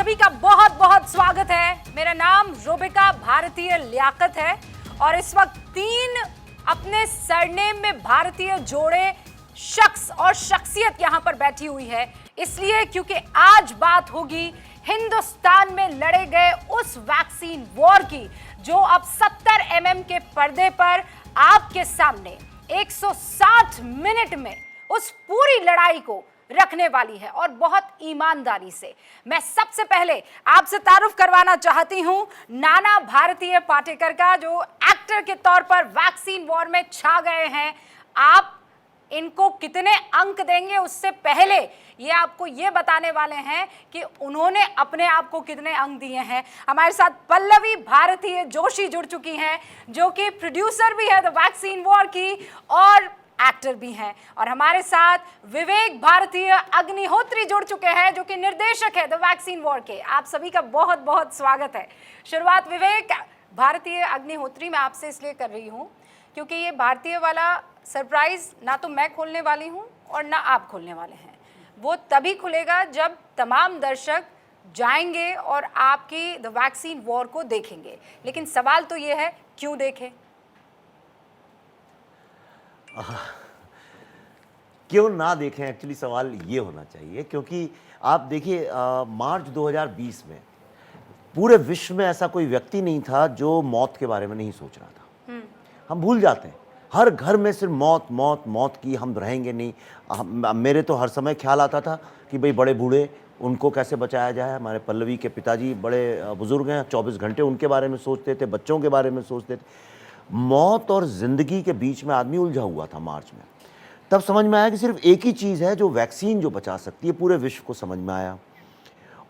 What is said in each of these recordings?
सभी का बहुत बहुत स्वागत है। मेरा नाम रोबिका भारतीय लियाकत है और इस वक्त 3 अपने सरनेम में भारतीय जोड़े शख्स और शख्सियत यहां पर बैठी हुई है, इसलिए क्योंकि आज बात होगी हिंदुस्तान में लड़े गए उस वैक्सीन वॉर की जो अब 70 mm के पर्दे पर आपके सामने 160 मिनट में उस पूरी लड़ाई को रखने वाली है और बहुत ईमानदारी से। मैं सबसे पहले आपसे तारुफ करवाना चाहती हूं नाना भारतीय पाटेकर का, जो एक्टर के तौर पर वैक्सीन वॉर में छा गए हैं। आप इनको कितने अंक देंगे उससे पहले ये आपको ये बताने वाले हैं कि उन्होंने अपने आप को कितने अंक दिए हैं। हमारे साथ पल्लवी भारतीय जोशी जुड़ चुकी हैं, जो कि प्रोड्यूसर भी है द वैक्सीन वॉर की और एक्टर भी हैं, और हमारे साथ विवेक भारतीय अग्निहोत्री जुड़ चुके हैं, जो कि निर्देशक है द वैक्सीन वॉर के। आप सभी का बहुत बहुत स्वागत है। शुरुआत विवेक भारतीय अग्निहोत्री मैं आपसे इसलिए कर रही हूँ क्योंकि ये भारतीय वाला सरप्राइज ना तो मैं खोलने वाली हूँ और ना आप खोलने वाले हैं। वो तभी खुलेगा जब तमाम दर्शक जाएंगे और आपकी द वैक्सीन वॉर को देखेंगे। लेकिन सवाल तो ये है, क्यों देखें? क्यों ना देखें, एक्चुअली सवाल ये होना चाहिए, क्योंकि आप देखिए मार्च 2020 में पूरे विश्व में ऐसा कोई व्यक्ति नहीं था जो मौत के बारे में नहीं सोच रहा था। हम भूल जाते हैं, हर घर में सिर्फ मौत मौत मौत की, हम रहेंगे नहीं। मेरे तो हर समय ख्याल आता था कि भाई बड़े बूढ़े उनको कैसे बचाया जाए। हमारे पल्लवी के पिताजी बड़े बुजुर्ग हैं, 24 घंटे उनके बारे में सोचते थे, बच्चों के बारे में सोचते थे। मौत और ज़िंदगी के बीच में आदमी उलझा हुआ था मार्च में। तब समझ में आया कि सिर्फ एक ही चीज़ है जो वैक्सीन जो बचा सकती है। पूरे विश्व को समझ में आया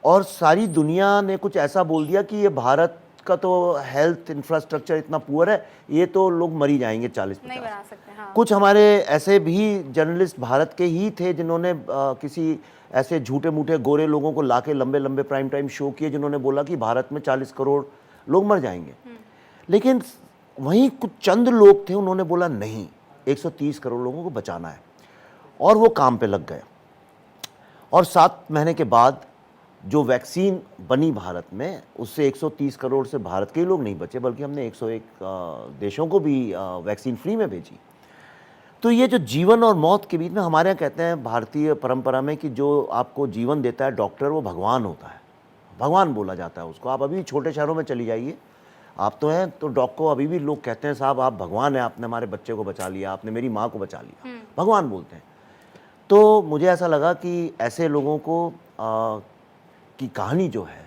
और सारी दुनिया ने कुछ ऐसा बोल दिया कि ये भारत का तो हेल्थ इंफ्रास्ट्रक्चर इतना पुअर है, ये तो लोग मरी जाएंगे 40-50। नहीं बना सकते। हाँ। कुछ हमारे ऐसे भी जर्नलिस्ट भारत के ही थे जिन्होंने किसी ऐसे झूठे मूठे गोरे लोगों को लाके लंबे लंबे प्राइम टाइम शो किए, जिन्होंने बोला कि भारत में 40 करोड़ लोग मर जाएंगे। लेकिन वहीं कुछ चंद लोग थे, उन्होंने बोला नहीं, 130 करोड़ लोगों को बचाना है, और वो काम पे लग गए। और 7 महीने के बाद जो वैक्सीन बनी भारत में, उससे 130 करोड़ से भारत के ही लोग नहीं बचे, बल्कि हमने 101 देशों को भी वैक्सीन फ्री में भेजी। तो ये जो जीवन और मौत के बीच में, हमारे यहाँ कहते हैं भारतीय परंपरा में कि जो आपको जीवन देता है डॉक्टर, वो भगवान होता है, भगवान बोला जाता है उसको। आप अभी छोटे शहरों में चली जाइए, आप तो हैं, तो डॉक्टर को अभी भी लोग कहते हैं साहब आप भगवान हैं, आपने हमारे बच्चे को बचा लिया, आपने मेरी माँ को बचा लिया, भगवान बोलते हैं। तो मुझे ऐसा लगा कि ऐसे लोगों को की कहानी जो है,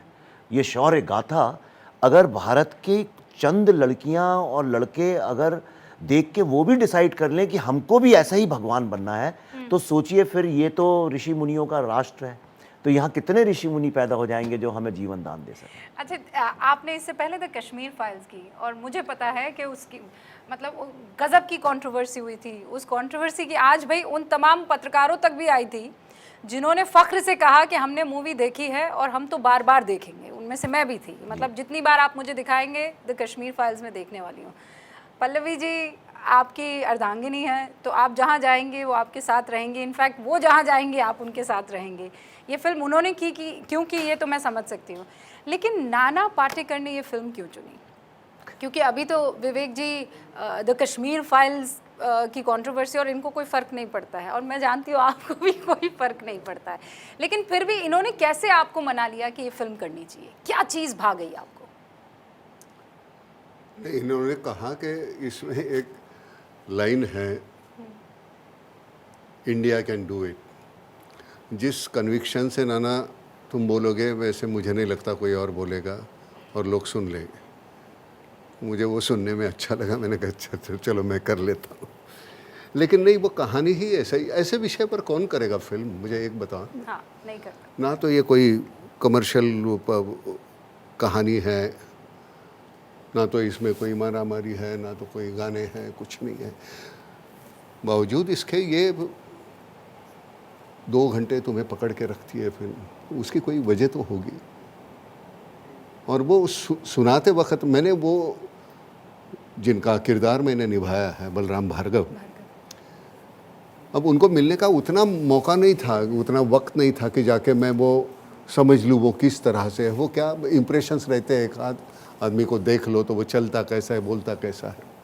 ये शौर्य गाथा, अगर भारत के चंद लड़कियां और लड़के अगर देख के वो भी डिसाइड कर लें कि हमको भी ऐसा ही भगवान बनना है, तो सोचिए फिर ये तो ऋषि मुनियों का राष्ट्र है। तो यहाँ कितने ऋषि मुनि पैदा हो जाएंगे जो हमें जीवन दान दे सकें। अच्छा, आपने इससे पहले द कश्मीर फाइल्स की, और मुझे पता है कि उसकी मतलब गजब की कंट्रोवर्सी हुई थी। उस कंट्रोवर्सी की आज भाई उन तमाम पत्रकारों तक भी आई थी जिन्होंने फ़ख्र से कहा कि हमने मूवी देखी है और हम तो बार बार देखेंगे। उनमें से मैं भी थी। मतलब जितनी बार आप मुझे दिखाएंगे द कश्मीर फाइल्स में देखने वाली हूँ। पल्लवी जी आपकी अर्धांगिनी है, तो आप जहाँ जाएंगे वो आपके साथ रहेंगे, इनफैक्ट वो जहाँ जाएंगे आप उनके साथ रहेंगे। ये फिल्म उन्होंने की क्यों की ये तो मैं समझ सकती हूँ, लेकिन नाना पाटेकर ने ये फिल्म क्यों चुनी? क्योंकि अभी तो विवेक जी द कश्मीर फाइल्स की कंट्रोवर्सी और इनको कोई फ़र्क नहीं पड़ता है, और मैं जानती हूँ आपको भी कोई फ़र्क नहीं पड़ता है, लेकिन फिर भी इन्होंने कैसे आपको मना लिया कि ये फिल्म करनी चाहिए? क्या चीज़ भा गई आपको? इन्होंने कहा कि इसमें एक लाइन है, इंडिया कैन डू इट। जिस कन्विक्शन से नाना तुम बोलोगे, वैसे मुझे नहीं लगता कोई और बोलेगा और लोग सुन लेंगे। मुझे वो सुनने में अच्छा लगा, मैंने कहा अच्छा चलो मैं कर लेता हूँ। लेकिन नहीं, वो कहानी ही ऐसे विषय पर कौन करेगा फिल्म, मुझे एक बताओ। हाँ, नहीं करता। ना तो ये कोई कमर्शियल कहानी है, ना तो इसमें कोई मारा मारी है, ना तो कोई गाने हैं, कुछ नहीं है। बावजूद इसके ये 2 घंटे तुम्हें पकड़ के रखती है फिल्म, उसकी कोई वजह तो होगी। और वो सुनाते वक्त मैंने वो जिनका किरदार मैंने निभाया है, बलराम भार्गव, अब उनको मिलने का उतना मौका नहीं था, उतना वक्त नहीं था कि जाके मैं वो समझ लूँ वो किस तरह से है, वो क्या इम्प्रेशंस रहते हैं, एक आदमी को देख लो तो वो चलता कैसा है, बोलता कैसा है।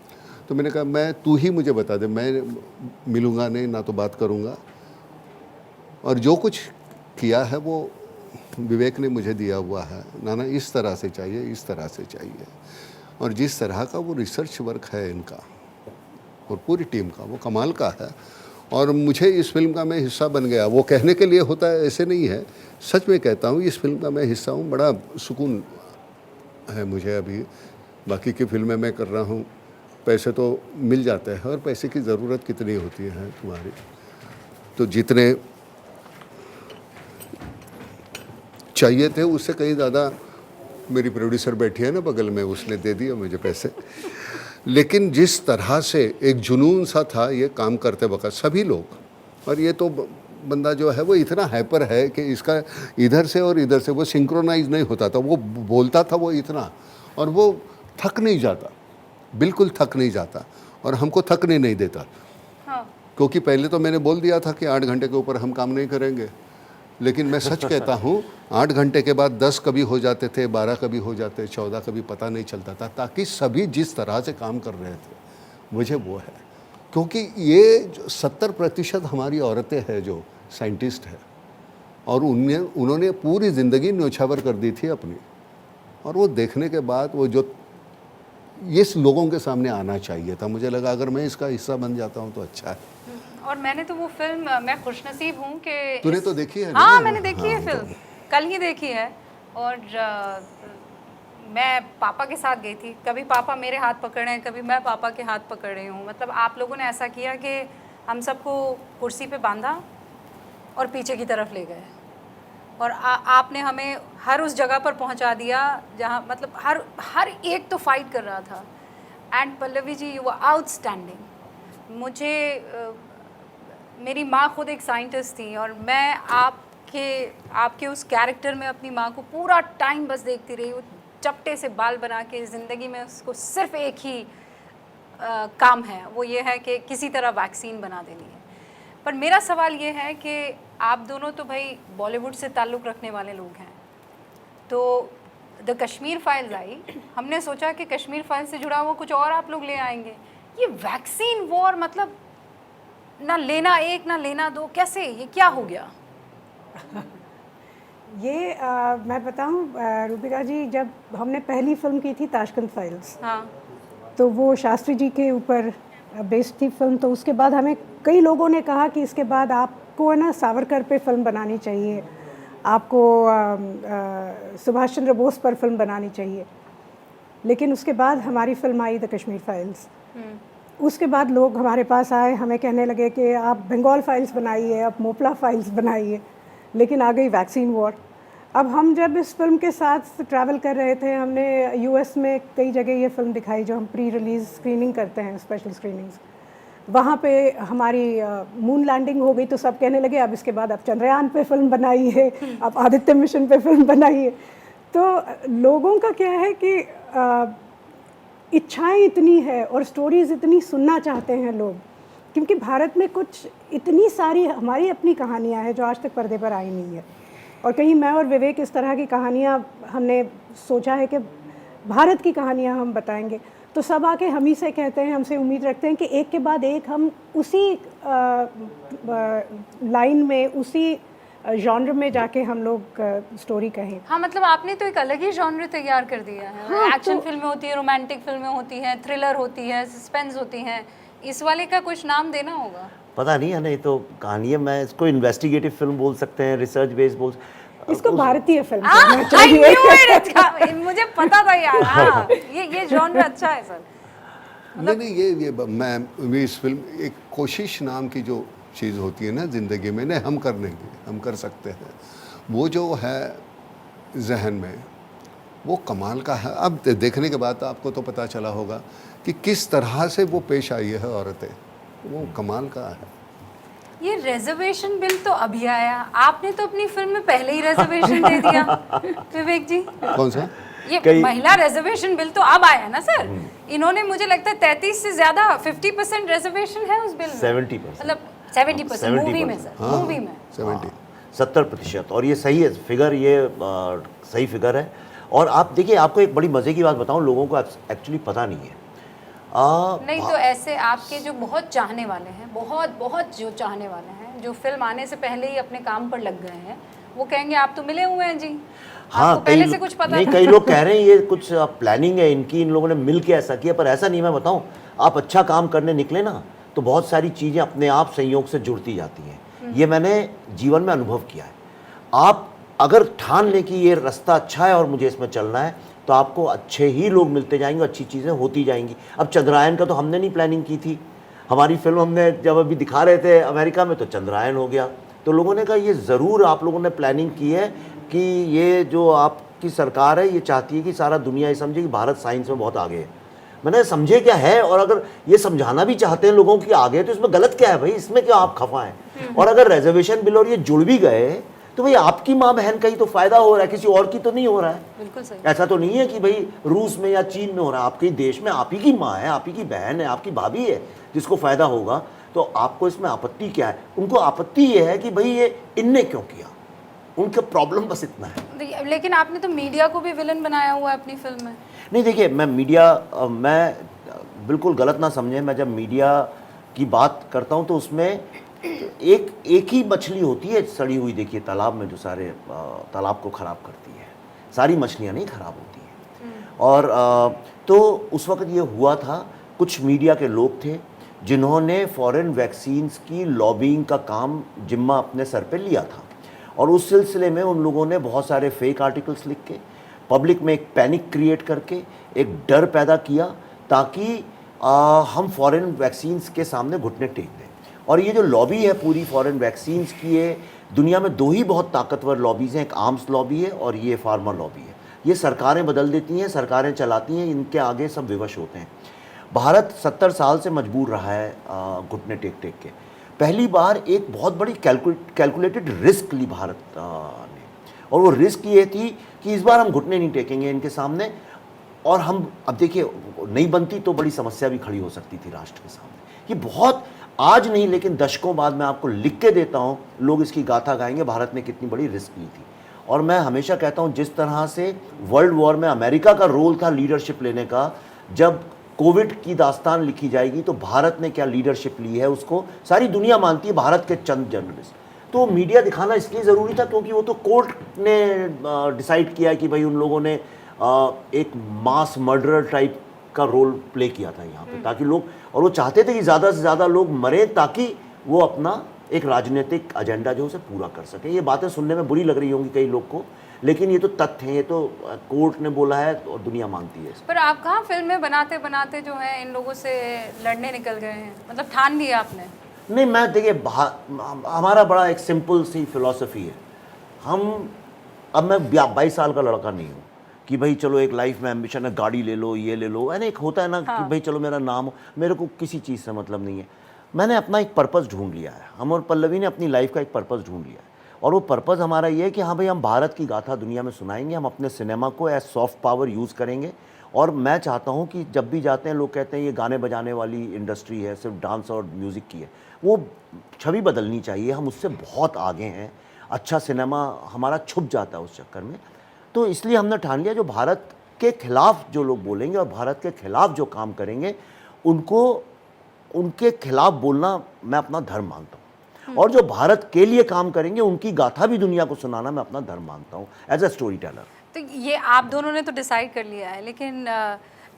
तो मैंने कहा मैं तू ही मुझे बता दे, मैं मिलूँगा नहीं, ना तो बात करूँगा, और जो कुछ किया है वो विवेक ने मुझे दिया हुआ है। नाना इस तरह से चाहिए, इस तरह से चाहिए, और जिस तरह का वो रिसर्च वर्क है इनका और पूरी टीम का, वो कमाल का है। और मुझे इस फिल्म का मैं हिस्सा बन गया, वो कहने के लिए होता है ऐसे नहीं है, सच में कहता हूँ इस फिल्म का मैं हिस्सा हूँ। बड़ा सुकून है मुझे। अभी बाकी की फिल्में मैं कर रहा हूँ, पैसे तो मिल जाते हैं, और पैसे की ज़रूरत कितनी होती है तुम्हारी, तो जितने चाहिए थे उससे कहीं ज़्यादा मेरी प्रोड्यूसर बैठी है ना बगल में, उसने दे दिया मुझे पैसे। लेकिन जिस तरह से एक जुनून सा था ये काम करते वक्त सभी लोग, और ये तो बंदा जो है वो इतना हाइपर है कि इसका इधर से और इधर से वो सिंक्रोनाइज नहीं होता था, वो बोलता था वो इतना, और वो थक नहीं जाता, बिल्कुल थक नहीं जाता, और हमको थकने नहीं देता। हाँ। क्योंकि पहले तो मैंने बोल दिया था कि 8 घंटे के ऊपर हम काम नहीं करेंगे, लेकिन मैं सच कहता हूँ 8 घंटे के बाद 10 कभी हो जाते थे, 12 कभी हो जाते, 14 कभी पता नहीं चलता था, ताकि सभी जिस तरह से काम कर रहे थे मुझे वो है। क्योंकि ये 70% हमारी औरतें हैं जो साइंटिस्ट है, और उन्होंने पूरी ज़िंदगी न्योछावर कर दी थी अपनी, और वो देखने के बाद वो जो इस लोगों के सामने आना चाहिए था, मुझे लगा अगर मैं इसका हिस्सा बन जाता हूँ तो अच्छा है। और मैंने तो वो फिल्म, मैं खुशनसीब हूँ कि तूने तो देखी है? हाँ मैंने देखी है फिल्म, कल ही देखी है। और मैं पापा के साथ गई थी, कभी पापा मेरे हाथ पकड़े हैं, कभी मैं पापा के हाथ पकड़ रही हूँ। मतलब आप लोगों ने ऐसा किया कि हम सबको कुर्सी पे बांधा और पीछे की तरफ ले गए, और आपने हमें हर उस जगह पर पहुँचा दिया जहाँ मतलब हर एक तो फाइट कर रहा था। And Pallavi ji you were outstanding. मुझे मेरी माँ खुद एक साइंटिस्ट थी, और मैं आपके उस कैरेक्टर में अपनी माँ को पूरा टाइम बस देखती रही। वो चपटे से बाल बना के ज़िंदगी में उसको सिर्फ एक ही काम है, वो ये है कि किसी तरह वैक्सीन बना देनी है। पर मेरा सवाल ये है कि आप दोनों तो भाई बॉलीवुड से ताल्लुक़ रखने वाले लोग हैं, तो द कश्मीर फाइल्स आई, हमने सोचा कि कश्मीर फाइल्स से जुड़ा हुआ कुछ और आप लोग ले आएंगे। ये वैक्सीन वॉर, मतलब ना लेना एक ना लेना दो, कैसे, ये क्या हो गया? ये मैं बताऊं रूबिका जी, जब हमने पहली फिल्म की थी ताशकंद फाइल्स, हाँ, तो वो शास्त्री जी के ऊपर बेस्ड थी फिल्म। तो उसके बाद हमें कई लोगों ने कहा कि इसके बाद आपको है ना सावरकर पे फिल्म बनानी चाहिए, आपको सुभाष चंद्र बोस पर फिल्म बनानी चाहिए। लेकिन उसके बाद हमारी film I the Kashmir files. उसके बाद लोग हमारे पास आए, हमें कहने लगे कि आप बंगाल फाइल्स बनाइए, आप मोपला फाइल्स बनाइए, लेकिन आ गई वैक्सीन वॉर। अब हम जब इस फिल्म के साथ ट्रैवल कर रहे थे, हमने यूएस में कई जगह ये फिल्म दिखाई, जो हम प्री रिलीज़ स्क्रीनिंग करते हैं, स्पेशल स्क्रीनिंग्स। वहाँ पे हमारी मून लैंडिंग हो गई, तो सब कहने लगे अब इसके बाद आप चंद्रयान पे फिल्म बनाइए, आप आदित्य मिशन पे फिल्म बनाइए। तो लोगों का क्या है कि इच्छाएं इतनी है और स्टोरीज़ इतनी सुनना चाहते हैं लोग, क्योंकि भारत में कुछ इतनी सारी हमारी अपनी कहानियाँ हैं जो आज तक पर्दे पर आई नहीं है। और कहीं मैं और विवेक इस तरह की कहानियाँ हमने सोचा है कि भारत की कहानियाँ हम बताएंगे, तो सब आके हम ही से कहते हैं, हमसे उम्मीद रखते हैं कि एक के बाद एक हम उसी लाइन में, उसी जॉनर में जाके हम लोग स्टोरी कहें। हाँ, मतलब आपने तो एक अलग ही जॉनर तैयार कर दिया है। हाँ, एक्शन फिल्में होती है, रोमांटिक फिल्में होती हैं, थ्रिलर होती है, सस्पेंस होती हैं, इस वाले का कुछ नाम देना होगा। पता नहीं है, नहीं तो कहानी है, मैं इसको इन्वेस्टिगेटिव फिल्म बोल सकते हैं, रिसर्च बेस्ड बोल, इसको भारतीय फिल्म I कहना चाहिए। knew it! मुझे पता था यार। हाँ, ये जॉनर अच्छा है सर। नहीं, ये मैं इस फिल्म एक कोशिश नाम की जो चीज़ होती है ना ज़िंदगी में, नहीं हम कर लेंगे, हम कर सकते हैं, वो जो है जहन में, वो कमाल का है। अब देखने के बाद आपको तो पता चला होगा कि किस तरह से वो पेश आई है औरतें, वो कमाल का है। ये रिजर्वेशन बिल तो अभी आया, आपने तो अपनी फिल्म में पहले ही रिजर्वेशन दे दिया विवेक जी। कौन सा? ये महिला रिजर्वेशन बिल तो अब आया ना सर। इन्होंने, मुझे लगता है 33 से ज़्यादा 50% रिजर्वेशन है उस बिल में। 70%, मतलब 70% मूवी में सर, मूवी में 70। 70%। और ये सही है फिगर, ये सही फिगर है। और आप देखिए, आपको एक बड़ी मज़े की बात बताऊं, लोगों को एक्चुअली पता नहीं है। नहीं तो ऐसे आपके जो बहुत चाहने वाले हैं, बहुत बहुत जो चाहने वाले हैं, जो फिल्म आने से पहले ही अपने काम पर लग गए हैं, वो कहेंगे आप तो मिले हुए हैं जी, आपको पहले से कुछ पता नहीं, था। कई लोग कह रहे हैं ये कुछ प्लानिंग है इनकी, इन लोगों ने मिल के ऐसा किया, पर ऐसा नहीं। मैं बताऊं, आप अच्छा काम करने निकले ना तो बहुत सारी चीज़ें अपने आप संयोग से जुड़ती जाती हैं। ये मैंने जीवन में अनुभव किया है। आप अगर ठान लें कि ये रास्ता अच्छा है और मुझे इसमें चलना है, तो आपको अच्छे ही लोग मिलते जाएंगे, अच्छी चीज़ें होती जाएंगी। अब चंद्रायन का तो हमने नहीं प्लानिंग की थी, हमारी फिल्म हमने जब अभी दिखा रहे थे अमेरिका में तो चंद्रायन हो गया। तो लोगों ने कहा ये ज़रूर आप लोगों ने प्लानिंग की है कि ये जो आपकी सरकार है ये चाहती है कि सारा दुनिया ये समझे कि भारत साइंस में बहुत आगे है। मैंने समझे क्या है, और अगर ये समझाना भी चाहते हैं लोगों की आगे, तो इसमें गलत क्या है भाई, इसमें क्या आप खफा हैं। और अगर रिजर्वेशन बिल और ये जुड़ भी गए तो भाई आपकी माँ बहन का ही तो फायदा हो रहा है, किसी और की तो नहीं हो रहा है। बिल्कुल सही। ऐसा तो नहीं है कि भाई रूस में या चीन में हो रहा है, आपके देश में आप ही की माँ है, आप ही की बहन है, आपकी भाभी है जिसको फायदा होगा। तो आपको इसमें आपत्ति क्या है? उनको आपत्ति ये है कि भाई ये इनने क्यों किया, उनका प्रॉब्लम बस इतना है। लेकिन आपने तो मीडिया को भी विलन बनाया हुआ है अपनी फिल्म में। नहीं देखिए, मैं मीडिया, मैं बिल्कुल गलत ना समझें, मैं जब मीडिया की बात करता हूँ तो उसमें एक ही मछली होती है सड़ी हुई, देखिए तालाब में जो सारे तालाब को ख़राब करती है, सारी मछलियाँ नहीं ख़राब होती हैं। और तो उस वक्त ये हुआ था, कुछ मीडिया के लोग थे जिन्होंने फॉरेन वैक्सीन्स की लॉबिंग का काम जिम्मा अपने सर पे लिया था, और उस सिलसिले में उन लोगों ने बहुत सारे फेक आर्टिकल्स लिख के पब्लिक में एक पैनिक क्रिएट करके एक डर पैदा किया ताकि हम फॉरेन वैक्सीन्स के सामने घुटने टेक दें। और ये जो लॉबी है पूरी फॉरेन वैक्सीन्स की, ये दुनिया में दो ही बहुत ताकतवर लॉबीज़ हैं, एक आर्म्स लॉबी है और ये फार्मा लॉबी है। ये सरकारें बदल देती हैं, सरकारें चलाती हैं, इनके आगे सब विवश होते हैं। भारत 70 साल से मजबूर रहा है घुटने टेक टेक के। पहली बार एक बहुत बड़ी कैलकुलेटेड रिस्क ली भारत ने, और वो रिस्क ये थी कि इस बार हम घुटने नहीं टेकेंगे इनके सामने। और हम अब देखिए, नहीं बनती तो बड़ी समस्या भी खड़ी हो सकती थी राष्ट्र के सामने। ये बहुत आज नहीं लेकिन दशकों बाद मैं आपको लिख के देता हूँ, लोग इसकी गाथा गाएंगे भारत ने कितनी बड़ी रिस्क ली थी। और मैं हमेशा कहता हूँ, जिस तरह से वर्ल्ड वॉर में अमेरिका का रोल था लीडरशिप लेने का, जब कोविड की दास्तान लिखी जाएगी तो भारत ने क्या लीडरशिप ली है उसको सारी दुनिया मानती है, भारत के चंद जर्नलिस्ट। तो मीडिया दिखाना इसलिए ज़रूरी था क्योंकि वो तो कोर्ट ने डिसाइड किया कि भाई उन लोगों ने एक मास मर्डरर टाइप का रोल प्ले किया था यहाँ पे, ताकि लोग, और वो चाहते थे कि ज़्यादा से ज़्यादा लोग मरें ताकि वो अपना एक राजनीतिक एजेंडा जो उसे पूरा कर सके। ये बातें सुनने में बुरी लग रही होंगी कई लोग को, लेकिन ये तो तथ्य हैं, ये तो कोर्ट ने बोला है और दुनिया मानती है। पर आप कहाँ फिल्में बनाते बनाते जो है इन लोगों से लड़ने निकल गए हैं, मतलब ठान लिया आपने? नहीं, मैं देखिए, हमारा बड़ा एक सिंपल सी फिलॉसफी है। अब मैं 22 साल का लड़का नहीं हूँ कि भाई चलो एक लाइफ में एम्बिशन है, गाड़ी ले लो, ये ले लो, है ना, एक होता है ना कि भाई चलो मेरा नाम हो। मेरे को किसी चीज़ से मतलब नहीं है। मैंने अपना एक पर्पस ढूंढ लिया है, हम और पल्लवी ने अपनी लाइफ का एक पर्पस ढूंढ लिया है, और वो पर्पस हमारा ये है कि हाँ भाई हम भारत की गाथा दुनिया में सुनाएंगे, हम अपने सिनेमा को एज सॉफ्ट पावर यूज़ करेंगे। और मैं चाहता हूँ कि जब भी जाते हैं लोग कहते हैं ये गाने बजाने वाली इंडस्ट्री है, सिर्फ डांस और म्यूज़िक की है, वो छवि बदलनी चाहिए। हम उससे बहुत आगे हैं, अच्छा सिनेमा हमारा छुप जाता है उस चक्कर में। तो इसलिए हमने ठान लिया जो भारत के खिलाफ जो लोग बोलेंगे और भारत के खिलाफ जो काम करेंगे उनको उनके खिलाफ बोलना मैं अपना धर्म मानता हूँ, और जो भारत के लिए काम करेंगे उनकी गाथा भी दुनिया को सुनाना मैं अपना धर्म मानता हूँ एज ए स्टोरी टेलर। तो ये आप दोनों ने तो डिसाइड कर लिया है, लेकिन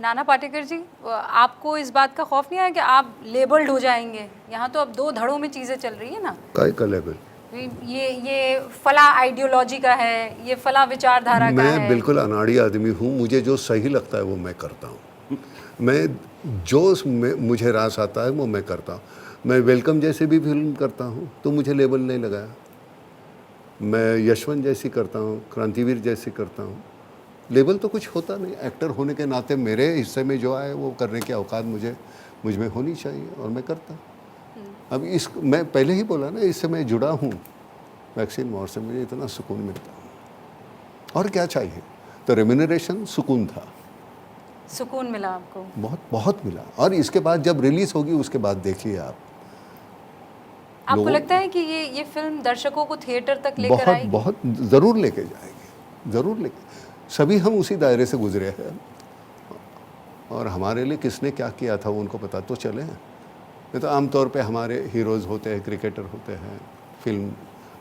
नाना पाटेकर जी, आपको इस बात का खौफ नहीं आया कि आप लेबल्ड हो जाएंगे? यहाँ तो अब दो धड़ों में चीज़ें चल रही है ना। काय का लेबल? ये फला आइडियोलॉजी का है, ये फला विचारधारा का है। मैं बिल्कुल अनाड़ी आदमी हूँ, मुझे जो सही लगता है वो मैं करता हूँ। मैं मुझे रास आता है वो मैं करता हूँ। मैं वेलकम जैसे भी फिल्म करता हूँ तो मुझे लेबल नहीं लगाया। मैं यशवंत जैसी करता हूँ, क्रांतिवीर जैसी करता हूँ, लेबल तो कुछ होता नहीं। एक्टर होने के नाते मेरे हिस्से में जो आए वो करने की औकात मुझ में होनी चाहिए और मैं करता हूँ। अब मैं पहले ही बोला ना, इससे मैं जुड़ा हूँ वैक्सीन वॉर से, मुझे इतना सुकून मिलता है और क्या चाहिए। तो रेम्यूनरेशन सुकून था, सुकून मिला आपको? बहुत बहुत मिला। और इसके बाद जब रिलीज़ होगी उसके बाद देखिए आप, आपको लोगों- लगता है कि ये फिल्म दर्शकों को थिएटर तक लेकर बहुत आएगी? बहुत ज़रूर लेके जाएंगे, ज़रूर लेके। सभी हम उसी दायरे से गुजरे हैं और हमारे लिए किसने क्या किया था वो उनको पता तो चले। नहीं तो आमतौर पे हमारे हीरोज़ होते हैं, क्रिकेटर होते हैं, फिल्म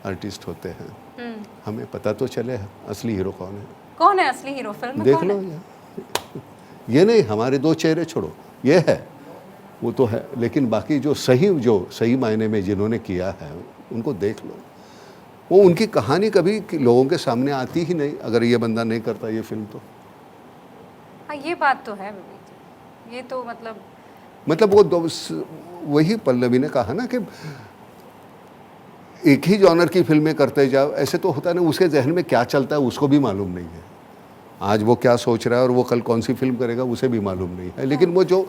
आर्टिस्ट होते हैं, हमें पता तो चले असली हीरो कौन है। कौन है असली हीरो फिल्म में? देख कौन लो है? ये नहीं हमारे दो चेहरे छोड़ो, ये है वो तो है, लेकिन बाकी जो सही मायने में जिन्होंने किया है उनको देख लो। वो उनकी कहानी कभी लोगों के सामने आती ही नहीं अगर ये बंदा नहीं करता ये फिल्म तो। हाँ, ये बात तो है विवेक जी। ये तो मतलब वो वही पल्लवी ने कहा ना कि एक ही जॉनर की फिल्में करते जाओ, ऐसे तो होता नहीं। उसके जहन में क्या चलता है उसको भी मालूम नहीं है। आज वो क्या सोच रहा है और वो कल कौन सी फिल्म करेगा उसे भी मालूम नहीं है, लेकिन वो जो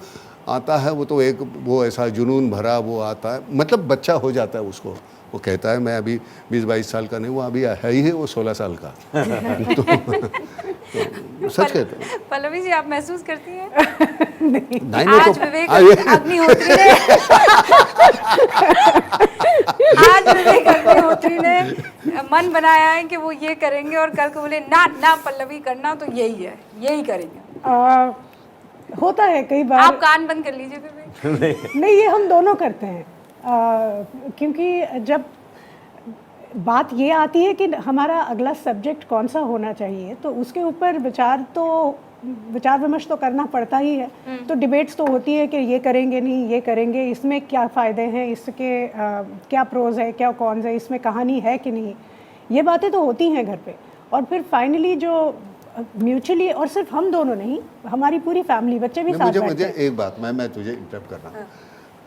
आता है वो तो एक वो ऐसा जुनून भरा वो आता है, मतलब बच्चा हो जाता है उसको। वो कहता है मैं अभी 20-22 साल का नहीं, वो अभी है ही है वो 16 साल का। तो सच कहते हैं। पल्लवी जी, आप महसूस करती हैं? नहीं आज तो विवेक अग्निहोत्री ने मन बनाया है कि वो ये करेंगे और कल को बोले ना ना पल्लवी करना तो यही है, यही करेंगे। होता है कई बार। आप कान बंद कर लीजिए विवेक। नहीं, ये हम दोनों करते हैं, क्योंकि जब बात ये आती है कि हमारा अगला सब्जेक्ट कौन सा होना चाहिए तो उसके ऊपर विचार विमर्श तो करना पड़ता ही है। तो डिबेट्स तो होती है कि ये करेंगे नहीं, ये करेंगे, इसमें क्या फ़ायदे हैं, इसके क्या प्रोज है, क्या कॉन्स है, इसमें कहानी है कि नहीं, ये बातें तो होती हैं घर पे। और फिर फाइनली जो म्यूचुअली, और सिर्फ हम दोनों नहीं, हमारी पूरी फैमिली, बच्चे भी साथ बैठते मुझे हैं। एक बात मैं तुझे इंटरप्ट कर रहा हूँ।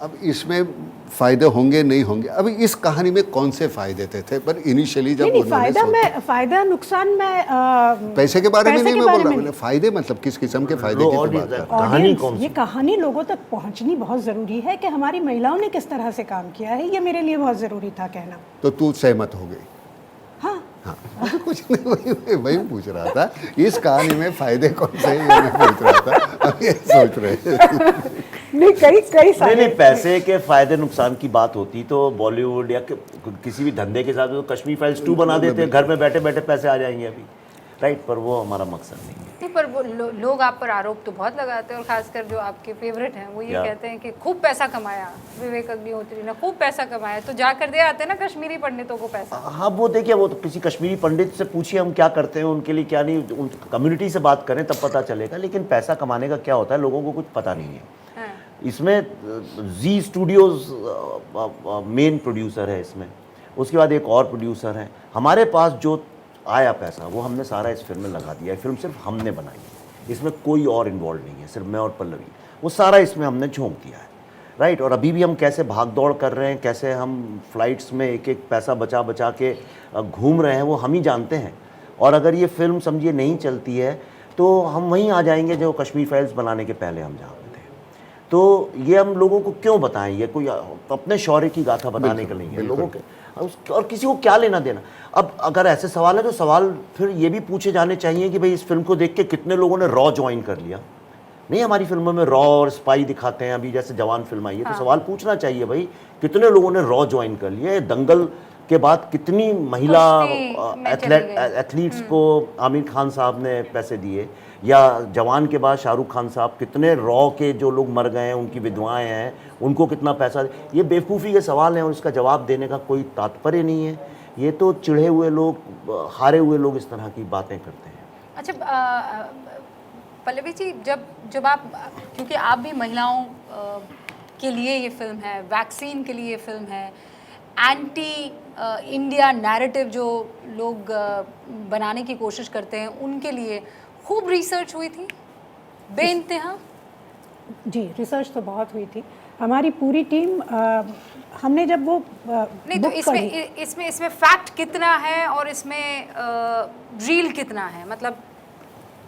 अब इसमें फ़ायदे होंगे नहीं होंगे, अभी इस कहानी में कौन से फ़ायदे थे? पर इनिशियली जब नहीं, उन्होंने फायदा नुकसान में पैसे के बारे में नहीं मैं बोल रहा, नहीं। फ़ायदे मतलब किस किस्म के फ़ायदे की तो बात कर रहा हूँ। कहानी कौन सी? ये कहानी लोगों तक पहुंचनी बहुत ज़रूरी है कि हमारी महिलाओं ने किस तरह से काम किया है, ये मेरे लिए बहुत ज़रूरी था कहना। तो तू सहमत हो गई? हाँ, हाँ कुछ नहीं, वही पूछ रहा था इस कहानी में फ़ायदे कौन से हैं, ये मैं पूछ रहा था। अब ये सोच रहे नहीं, कई सारे नहीं, पैसे के फायदे नुकसान की बात होती तो बॉलीवुड या किसी भी धंधे के साथ तो कश्मीर फाइल्स 2 बना देते, घर में बैठे बैठे पैसे आ जाएंगे अभी, राइट? पर वो हमारा मकसद नहीं है। नहीं, पर वो लोग आप पर आरोप तो बहुत लगाते हैं, और खासकर जो आपके फेवरेट हैं वो ये कहते हैं कि खूब पैसा कमाया विवेक अग्निहोत्री ने, खूब पैसा कमाया, तो जाकर दे आते हैं ना कश्मीरी पंडितों को पैसा। हाँ, वो देखिए, वो तो किसी कश्मीरी पंडित से पूछिए हम क्या करते हैं उनके लिए, क्या नहीं, उन कम्युनिटी से बात करें तब पता चलेगा। लेकिन पैसा कमाने का क्या होता है लोगों को कुछ पता नहीं है। इसमें जी स्टूडियोज़ मेन प्रोड्यूसर है इसमें, उसके बाद एक और प्रोड्यूसर है। हमारे पास जो आया पैसा वो हमने सारा इस फिल्म में लगा दिया है। फिल्म सिर्फ हमने बनाई है, इसमें कोई और इन्वॉल्व नहीं है, सिर्फ मैं और पल्लवी, वो सारा इसमें हमने झोंक दिया है, राइट? और अभी भी हम कैसे भाग दौड़ कर रहे हैं, कैसे हम फ्लाइट्स में एक एक पैसा बचा बचा के घूम रहे हैं, वो हम ही जानते हैं। और अगर ये फिल्म समझिए नहीं चलती है तो हम वहीं आ जाएंगे जो कश्मीर फाइल्स बनाने के पहले हम जहाँ पे थे। तो ये हम लोगों को क्यों बताएं? ये कोई अपने शौर्य की गाथा बताने के नहीं है लोगों के, और किसी को क्या लेना देना। अब अगर ऐसे सवाल है तो सवाल फिर ये भी पूछे जाने चाहिए कि भाई इस फिल्म को देख के कितने लोगों ने रॉ ज्वाइन कर लिया। नहीं, हमारी फिल्मों में रॉ और स्पाई दिखाते हैं, अभी जैसे जवान फिल्म आई है, तो सवाल पूछना चाहिए भाई कितने लोगों ने रॉ ज्वाइन कर लिया। दंगल के बाद कितनी महिला एथलीट्स को आमिर खान साहब ने पैसे दिए, या जवान के बाद शाहरुख खान साहब कितने रॉ के जो लोग मर गए हैं उनकी विधवाएं हैं उनको कितना पैसा। ये बेवकूफ़ी के सवाल हैं और इसका जवाब देने का कोई तात्पर्य नहीं है। ये तो चिढ़े हुए लोग, हारे हुए लोग इस तरह की बातें करते हैं। अच्छा पल्लवी जी, जब आप, क्योंकि आप भी महिलाओं के लिए ये फिल्म है, वैक्सीन के लिए ये फिल्म है, एंटी इंडिया नैरेटिव जो लोग बनाने की कोशिश करते हैं उनके लिए खूब रिसर्च हुई थी बेइंतहा? जी, रिसर्च तो बहुत हुई थी। हमारी पूरी टीम, हमने जब वो नहीं तो इसमें फैक्ट कितना है और इसमें रील कितना है? मतलब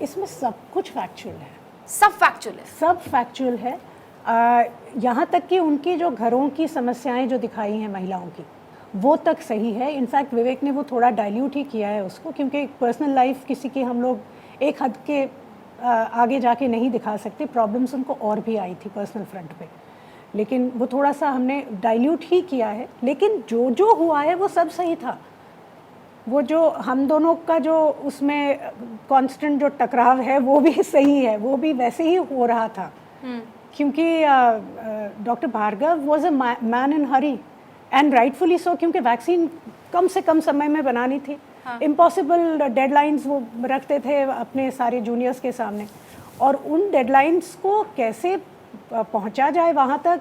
इसमें सब कुछ फैक्चुअल है। सब फैक्चुअल है? सब फैक्चुअल है। यहाँ तक कि उनकी जो घरों की समस्याएं जो दिखाई हैं महिलाओं की, वो तक सही है। इनफैक्ट विवेक ने वो थोड़ा डाइल्यूट ही किया है उसको, क्योंकि पर्सनल लाइफ किसी की हम लोग एक हद के आगे जाके नहीं दिखा सकते। प्रॉब्लम्स उनको और भी आई थी पर्सनल फ्रंट पे, लेकिन वो थोड़ा सा हमने डाइल्यूट ही किया है, लेकिन जो जो हुआ है वो सब सही था। वो जो हम दोनों का जो उसमें कांस्टेंट जो टकराव है वो भी सही है, वो भी वैसे ही हो रहा था। क्योंकि doctor Bhargav was a man in hurry and rightfully so, क्योंकि वैक्सीन कम से कम समय में बनानी थी। इम्पॉसिबल डेडलाइंस वो रखते थे अपने सारे जूनियर्स के सामने, और उन डेडलाइंस को कैसे पहुंचा जाए वहाँ तक।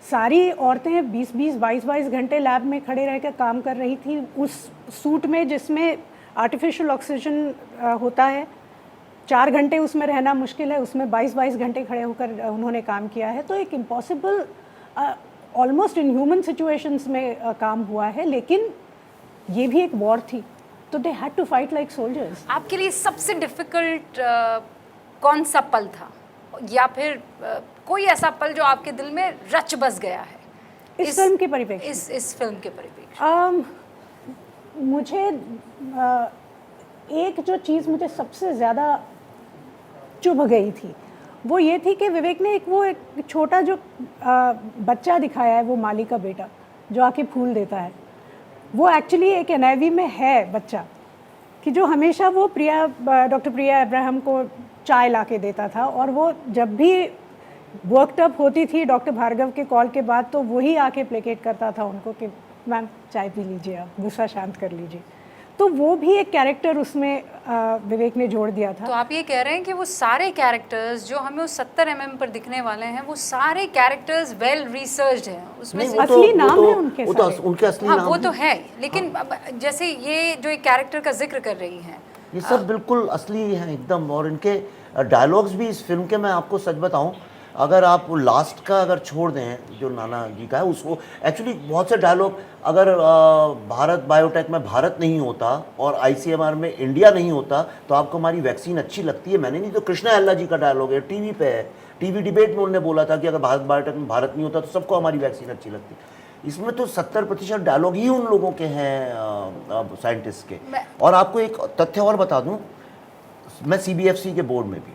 सारी औरतें 20-20, 22-22 घंटे लैब में खड़े रहकर काम कर रही थी उस सूट में जिसमें आर्टिफिशियल ऑक्सीजन होता है। 4 घंटे उसमें रहना मुश्किल है, उसमें 22-22 घंटे खड़े होकर उन्होंने काम किया है। तो एक impossible almost in human situations में काम हुआ है, लेकिन ये भी एक वॉर थी, तो they had to fight like soldiers. आपके लिए सबसे डिफिकल्ट कौन सा पल था, या फिर कोई ऐसा पल जो आपके दिल में रच बस गया है इस फिल्म के परिप्रेक्ष्य? इस फिल्म के परिप्रेक्ष्य मुझे एक जो चीज़ मुझे सबसे ज़्यादा चुभ गई थी वो ये थी कि विवेक ने एक छोटा जो बच्चा दिखाया है, वो माली का बेटा जो आके फूल देता है, वो एक्चुअली एक एनआईवी में है बच्चा, कि जो हमेशा वो डॉक्टर प्रिया अब्राहम को चाय ला के देता था, और वो जब भी वर्कड अप होती थी डॉक्टर भार्गव के कॉल के बाद, तो वही आके प्लेकेट करता था उनको कि मैम चाय पी लीजिए, आप गुस्सा शांत कर लीजिए। तो वो भी एक कैरेक्टर उसमें विवेक ने जोड़ दिया था। तो आप ये कह रहे हैं कि वो सारे कैरेक्टर्स जो हमें उस 70 mm पर दिखने वाले हैं, वो सारे कैरेक्टर्स वेल रिसर्च्ड हैं उसमें से? असली नाम है उनके सारे। उनके असली हाँ, नाम वो तो है, लेकिन जैसे ये जो एक कैरेक्टर का जिक्र कर रही हैं, ये सब बिल्कुल असली हैं एकदम। और इनके डायलॉग्स भी इस फिल्म के, मैं आपको सच बताऊं, अगर आप लास्ट का अगर छोड़ दें जो नाना जी का है, उसको एक्चुअली बहुत से डायलॉग, अगर भारत बायोटेक में भारत नहीं होता और आईसीएमआर में इंडिया नहीं होता तो आपको हमारी वैक्सीन अच्छी लगती है। मैंने नहीं, तो कृष्णा अल्ला जी का डायलॉग है, टीवी पे है, टीवी डिबेट में उन्होंने बोला था कि अगर भारत बायोटेक में भारत नहीं होता तो सबको हमारी वैक्सीन अच्छी लगती। इसमें तो 70% डायलॉग ही उन लोगों के हैं साइंटिस्ट के। और आपको एक तथ्य और बता दूं, मैं सीबीएफसी के बोर्ड में भी,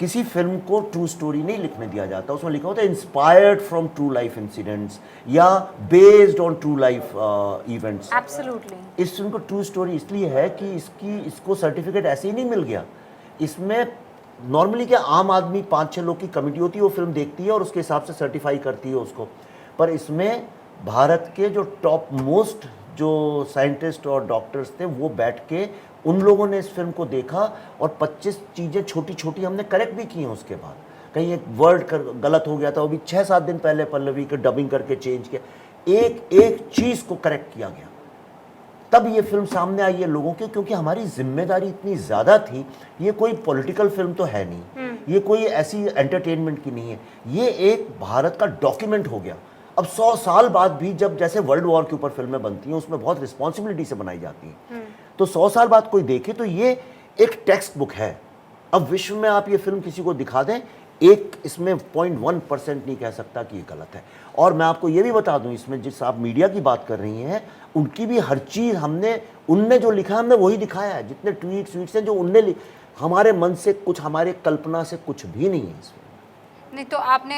किसी फिल्म को ट्रू स्टोरी नहीं लिखने दिया जाता, उसमें लिखा होता है inspired from true life incidents या based on true life events. Absolutely. इस फिल्म को ट्रू स्टोरी इसलिए है कि इसको सर्टिफिकेट ऐसे ही नहीं मिल गया। इसमें नॉर्मली क्या, आम आदमी 5-6 लोग की कमेटी होती है, वो फिल्म देखती है और उसके हिसाब से सर्टिफाई करती है उसको। पर इसमें भारत के जो टॉप मोस्ट जो साइंटिस्ट और डॉक्टर्स थे, वो बैठ के उन लोगों ने इस फिल्म को देखा और 25 चीज़ें छोटी छोटी हमने करेक्ट भी की हैं। उसके बाद कहीं एक वर्ड गलत हो गया था, वो भी 6-7 दिन पहले पल्लवी के डबिंग करके चेंज किया, एक एक चीज़ को करेक्ट किया गया। तब ये फिल्म सामने आई है लोगों के, क्योंकि हमारी जिम्मेदारी इतनी ज़्यादा थी। ये कोई पॉलिटिकल फिल्म तो है नहीं, ये कोई ऐसी एंटरटेनमेंट की नहीं है, ये एक भारत का डॉक्यूमेंट हो गया। अब 100 साल बाद भी जब जैसे वर्ल्ड वॉर के ऊपर फिल्में बनती हैं, उसमें बहुत रिस्पॉन्सिबिलिटी से बनाई जाती हैं, तो 100 साल बाद कोई देखे तो ये एक टेक्स्ट बुक है। अब विश्व में आप ये फिल्म किसी को दिखा दें, एक इसमें 0.1% नहीं कह सकता कि ये गलत है। और मैं आपको ये भी बता दूं, इसमें जिस आप मीडिया की बात कर रही हैं, उनकी भी हर चीज़ उनने जो लिखा हमने वही दिखाया है। जितने ट्वीट्स हैं जो उनने हमारे मन से कुछ, हमारे कल्पना से कुछ भी नहीं है इसमें। नहीं तो आपने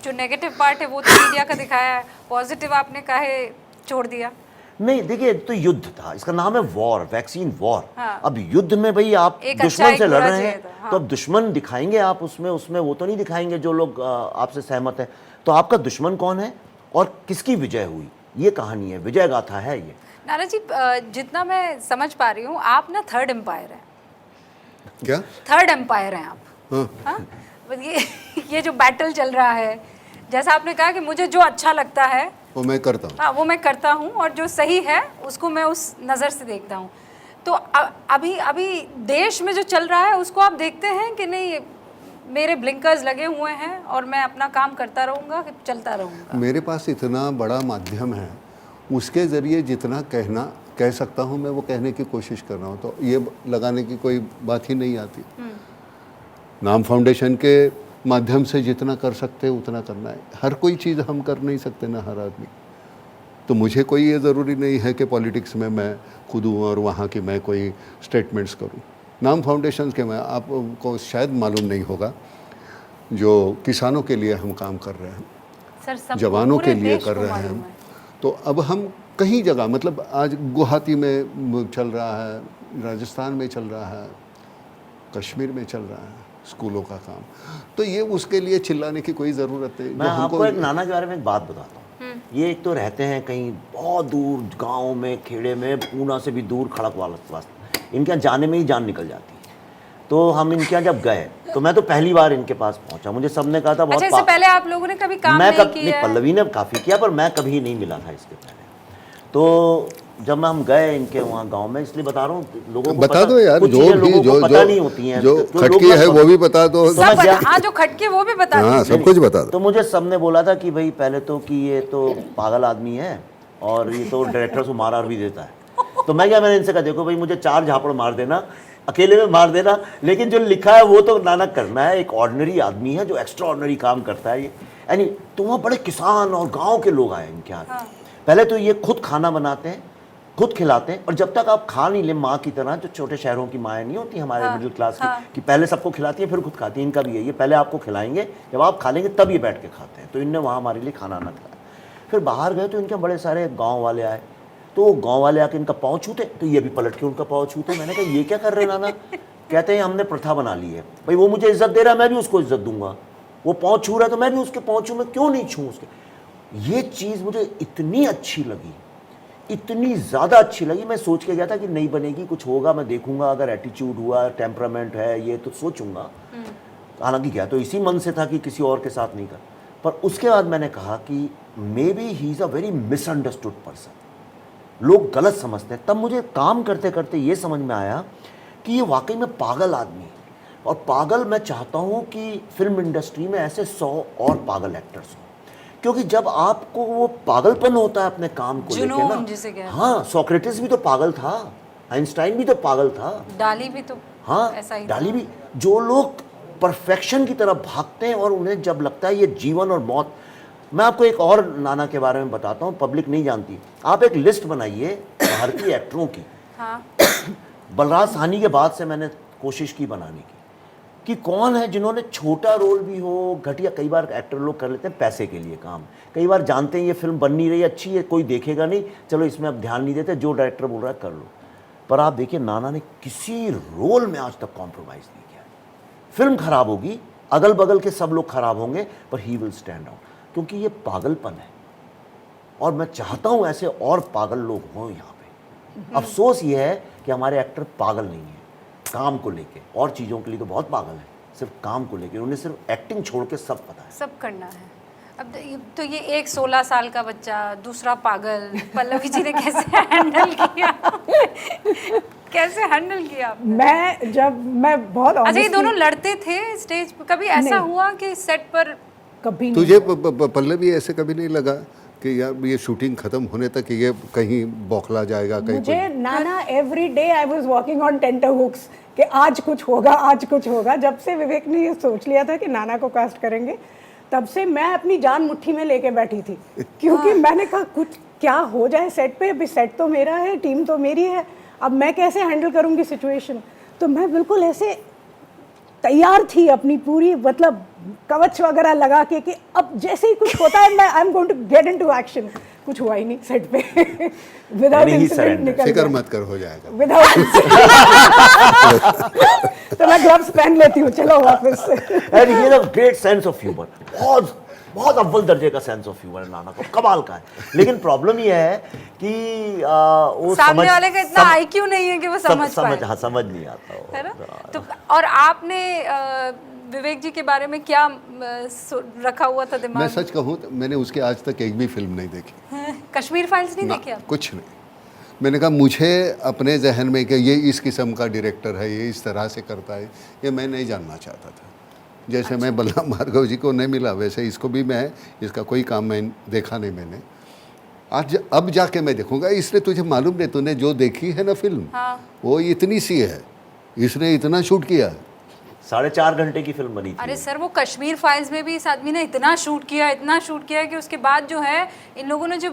जो नेगेटिव पार्ट है वो तो मीडिया का दिखाया है, पॉजिटिव आपने काहे छोड़ दिया? नहीं देखिए, तो युद्ध था, इसका नाम है वॉर, वैक्सीन वॉर। हाँ। अब युद्ध में भाई आप एक दुश्मन अच्छा, से एक लड़ बुरा रहे हैं, चाहिए था, हाँ। तो अब दुश्मन दिखाएंगे आप उसमें वो तो नहीं दिखाएंगे जो लोग आपसे सहमत हैं। तो आपका दुश्मन कौन है और किसकी विजय हुई, ये कहानी है, विजय गाथा है ये। नाना जी, जितना मैं समझ पा रही हूँ, आप ना थर्ड एम्पायर हैं। क्या? थर्ड एम्पायर हैं आप। हाँ। हाँ? ये जो बैटल चल रहा है, जैसा आपने कहा कि मुझे जो अच्छा लगता है वो मैं करता हूँ। हाँ, वो मैं करता हूँ, और जो सही है उसको मैं उस नज़र से देखता हूँ। तो अभी देश में जो चल रहा है उसको आप देखते हैं कि नहीं, मेरे ब्लिंकर्स लगे हुए हैं और मैं अपना काम करता रहूँगा, चलता रहूँगा? मेरे पास इतना बड़ा माध्यम है, उसके ज़रिए जितना कह सकता हूँ मैं वो कहने की कोशिश कर रहा हूँ, तो ये लगाने की कोई बात ही नहीं आती। नाम फाउंडेशन के माध्यम से जितना कर सकते हैं उतना करना है। हर कोई चीज़ हम कर नहीं सकते ना, हर आदमी। तो मुझे कोई ये ज़रूरी नहीं है कि पॉलिटिक्स में मैं कूदूँ और वहाँ की मैं कोई स्टेटमेंट्स करूँ। नाम फाउंडेशन के, मैं आपको शायद मालूम नहीं होगा, जो किसानों के लिए हम काम कर रहे हैं, सर, सबको, जवानों पूरे के लिए देश कर को रहे हैं मालूम हम। है। तो अब हम कहीं जगह, मतलब आज गुवाहाटी में चल रहा है, राजस्थान में चल रहा है, कश्मीर में चल रहा है स्कूलों का काम, तो ये उसके लिए चिल्लाने की कोई ज़रूरत नहीं। मैं आपको एक नाना के बारे में एक बात बताता हूँ। ये एक तो रहते हैं कहीं बहुत दूर गांव में, खेड़े में, पूना से भी दूर, खड़क वाला, इनके यहाँ जाने में ही जान निकल जाती है। तो हम इनके यहाँ जब गए तो मैं तो पहली बार इनके पास पहुंचा, मुझे सबने कहा था बहुत अच्छा, इससे पहले आप लोगों ने कभी काम मैं नहीं नहीं, किया? पल्लवी ने काफ़ी किया पर मैं कभी नहीं मिला था इसके पहले। तो जब हम गए इनके वहाँ गांव में, इसलिए बता रहा हूँ लोगों को बता दो यार, कुछ जो चीज़ें भी लोगों को पता नहीं होती हैं, जो तो खटकी लोग है वो भी बता दो। सब समझ गया? हाँ, जो खटके वो भी बता हाँ, दीजिए। सब कुछ बता दो। तो मुझे सबने बोला था कि भाई पहले तो कि ये तो पागल आदमी है और ये तो डायरेक्टर को मार भी देता है। तो मैं क्या, मैंने इनसे कहा देखो भाई मुझे 4 झापड़ मार देना, अकेले में मार देना, लेकिन जो लिखा है वो तो नानक करना है। एक ऑर्डिनरी आदमी है जो एक्स्ट्रा ऑर्डिनरी काम करता है ये। यानी तो वहाँ बड़े किसान और गाँव के लोग आए इनके यहाँ। हाँ। पहले तो ये खुद खाना बनाते हैं, खुद खिलाते हैं, और जब तक आप खा नहीं ले माँ की तरह, जो छोटे शहरों की माएँ नहीं होती हमारे हाँ, मिडिल क्लास की, हाँ। कि पहले सबको खिलाती है फिर खुद खाती है, इनका भी है, ये पहले आपको खिलाएंगे, जब आप खा लेंगे तब ये बैठ के खाते हैं। तो इनने वहाँ हमारे लिए खाना ना खिलाया। फिर बाहर गए तो इनके बड़े सारे गाँव वाले आए, तो गाँव वाले आके इनका पाँव छूते, तो ये भी पलट के उनका पाँव छूते। मैंने कहा ये क्या कर रहे नाना? कहते हैं हमने प्रथा बना ली है भाई, वो मुझे इज्जत दे रहा है मैं भी उसको इज्जत दूंगा, वो पाँव छू रहा है तो मैं भी उसके पाँव छू, मैं क्यों नहीं छूँ उसके। ये चीज़ मुझे इतनी अच्छी लगी, इतनी ज़्यादा अच्छी लगी। मैं सोच के गया था कि नहीं बनेगी, कुछ होगा, मैं देखूंगा, अगर एटीट्यूड हुआ, टेम्परामेंट है ये तो सोचूंगा। हालांकि गया तो इसी मन से था कि किसी और के साथ नहीं कर, पर उसके बाद मैंने कहा कि may be he is a very misunderstood person, लोग गलत समझते हैं। तब मुझे काम करते करते ये समझ में आया कि ये वाकई में पागल आदमी है, और पागल मैं चाहता हूँ कि फिल्म इंडस्ट्री में ऐसे 100 और पागल एक्टर्स हों, क्योंकि जब आपको वो पागलपन होता है अपने काम को लेके जुनून जिसे कहते ना, हैं। हाँ, सोक्रेटिस भी तो पागल था, आइंस्टाइन भी तो पागल था, डाली भी तो हाँ, ऐसा ही डाली था। भी। जो लोग परफेक्शन की तरफ भागते हैं और उन्हें जब लगता है ये जीवन और मौत। मैं आपको एक और नाना के बारे में बताता हूँ, पब्लिक नहीं जानती। आप एक लिस्ट बनाइए भारतीय एक्टरों की। हाँ। बलराज साहनी के बाद से मैंने कोशिश की बनाने की कि कौन है जिन्होंने छोटा रोल भी हो, घटिया, कई बार एक्टर लोग कर लेते हैं पैसे के लिए काम, कई बार जानते हैं ये फिल्म बन नहीं रही, अच्छी है, कोई देखेगा नहीं, चलो इसमें अब ध्यान नहीं देते, जो डायरेक्टर बोल रहा है कर लो। पर आप देखिए नाना ने किसी रोल में आज तक कॉम्प्रोमाइज़ नहीं किया। फिल्म खराब होगी, अगल बगल के सब लोग खराब होंगे, पर ही विल स्टैंड आउट, क्योंकि ये पागलपन है। और मैं चाहता हूँ ऐसे और पागल लोग हों यहाँ पे। अफसोस ये है कि हमारे एक्टर पागल नहीं है काम को लेके, और चीज़ों के लिए तो बहुत पागल है, सिर्फ काम को लेके उन्हें सिर्फ एक्टिंग छोड़ के सब पता है, सब करना है। अब तो ये एक 16 साल का बच्चा, दूसरा पागल, पल्लवी जी ने कैसे हैंडल किया? कैसे हैंडल किया आपने? मैं बहुत अच्छा, ये honestly- दोनों लड़ते थे स्टेज पर? कभी ऐसा नहीं। हुआ कि सेट पर कभी नहीं। तुझे पल्लवी ऐसे कभी नहीं लगा कि यार ये शूटिंग खत्म होने तक ये कहीं बौखला जाएगा, कहीं मुझे नाना every day I was walking on tenterhooks कि आज कुछ होगा, आज कुछ होगा। जब से विवेक ने ये सोच लिया था कि नाना को कास्ट करेंगे, तब से मैं अपनी जान मुट्ठी में लेके बैठी थी, क्योंकि मैंने कहा कुछ क्या हो जाए सेट पे, अभी सेट तो मेरा है, टीम तो मेरी है, अब मैं कैसे हैंडल करूँगी सिचुएशन। तो मैं बिल्कुल ऐसे तैयार थी अपनी पूरी, मतलब कवच वगैरह लगा के कि अब जैसे ही कुछ होता है मैं I am going to get into action. कुछ हुआ ही नहीं सेट पे। विदाउट यानी ही इंसिडेंट surrender। निकल फिक्र गया। मत कर, हो जाएगा। विदाउट तो मैं ग्लव्स पहन लेती हूँ, चलो वापस। And he has a great sense of humour, बहुत बहुत अव्वल दर्जे का सेंस ऑफ ह्यूमर है नाना को, कमाल का है। लेकिन प्रॉब्लम ये है कि वो सामने वाले का इतना आईक्यू नहीं है कि वो समझ पाए, हाँ, समझ नहीं आता वो। है ना? तो और आपने विवेक जी के बारे में क्या रखा हुआ था दिमाग मैं में? सच कहूँ तो मैंने उसके आज तक एक भी फिल्म नहीं देखी, कश्मीर फाइल्स नहीं ना, देखी आप? कुछ नहीं। मैंने कहा मुझे अपने जहन में कि ये इस किस्म का डायरेक्टर है, ये इस तरह से करता है, ये मैं नहीं जानना चाहता था। जैसे मैं बलराम भार्गव जी को नहीं मिला, वैसे इसको भी मैं, इसका कोई काम मैं देखा नहीं मैंने। आज अब जाके मैं देखूंगा। इसने, तुझे मालूम नहीं, तूने जो देखी है ना फिल्म, हाँ। वो इतनी सी है, इसने इतना शूट किया। 4.5 घंटे की फिल्म बनी थी। अरे सर, वो कश्मीर फाइल्स में भी इस आदमी ने इतना शूट किया कि उसके बाद जो है इन लोगों ने जो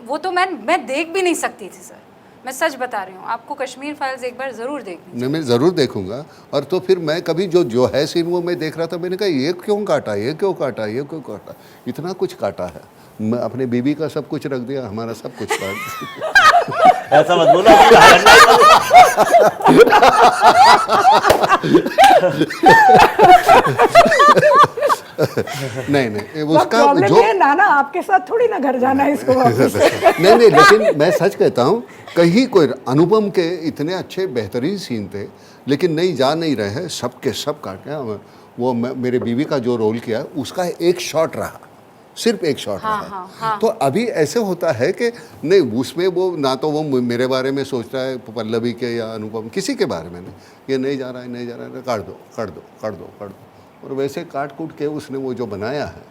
वो तो मैं देख भी नहीं सकती थी सर। मैं सच बता रही हूँ, आपको कश्मीर फाइल्स एक बार जरूर देखनी। नहीं, मैं ज़रूर देखूंगा। और तो फिर मैं कभी जो है सीन वो मैं देख रहा था, मैंने कहा ये क्यों काटा, ये क्यों काटा, ये क्यों काटा, इतना कुछ काटा है। मैं अपने बीबी का सब कुछ रख दिया, हमारा सब कुछ काट दिया। ऐसा मत बोलो। नहीं उसका उसका जो है नाना आपके साथ थोड़ी ना घर जाना है इसको वापस। नहीं, लेकिन मैं सच कहता हूँ, कहीं कोई अनुपम के इतने अच्छे बेहतरीन सीन थे, लेकिन नहीं जा नहीं रहे हैं, सब के सब काट गया। वो मेरे बीवी का जो रोल किया उसका एक शॉट रहा, सिर्फ एक शॉट रहा। तो अभी ऐसे होता है कि नहीं, उसमें वो ना तो वो मेरे बारे में सोच रहा है, पल्लवी के या अनुपम किसी के बारे में नहीं, ये नहीं जा रहा है, नहीं जा रहा है, काट दो काट दो काट दो काट दो। और वैसे काट कूट के उसने वो जो बनाया है,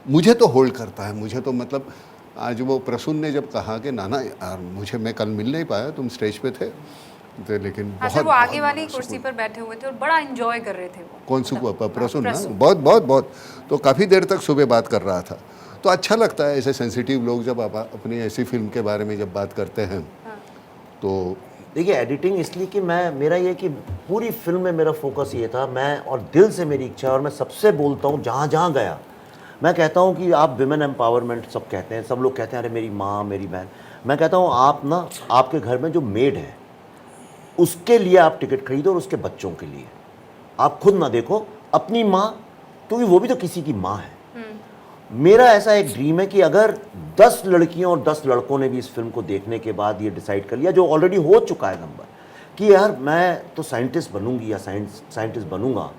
मुझे तो होल्ड करता है। मुझे तो मतलब आज वो प्रसून ने जब कहा कि नाना यार मुझे, मैं कल मिल नहीं पाया, तुम स्टेज पे थे तो, लेकिन अच्छा, वो आगे वाली कुर्सी पर बैठे हुए थे और बड़ा एंजॉय कर रहे थे वो। कौन सी प्रसून ना, बहुत बहुत बहुत, तो काफ़ी देर तक सुबह बात कर रहा था। तो अच्छा लगता है ऐसे सेंसिटिव लोग जब आप अपनी ऐसी फिल्म के बारे में जब बात करते हैं। तो देखिए, एडिटिंग इसलिए कि मेरा ये कि पूरी फिल्म में मेरा फोकस ये था, मैं और दिल से मेरी इच्छा, और मैं सबसे बोलता हूँ जहाँ जहाँ गया, मैं कहता हूँ कि आप विमेन एम्पावरमेंट सब कहते हैं, सब लोग कहते हैं अरे मेरी माँ मेरी बहन, मैं कहता हूँ आप ना, आपके घर में जो मेड है उसके लिए आप टिकट खरीदो और उसके बच्चों के लिए। आप खुद ना देखो, अपनी माँ, क्योंकि वो भी तो किसी की माँ है। मेरा ऐसा एक ड्रीम है कि अगर 10 लड़कियों और 10 लड़कों ने भी इस फिल्म को देखने के बाद ये डिसाइड कर लिया, जो ऑलरेडी हो चुका है नंबर, कि यार मैं तो साइंटिस्ट बनूंगी या साइंटिस्ट बनूंगा,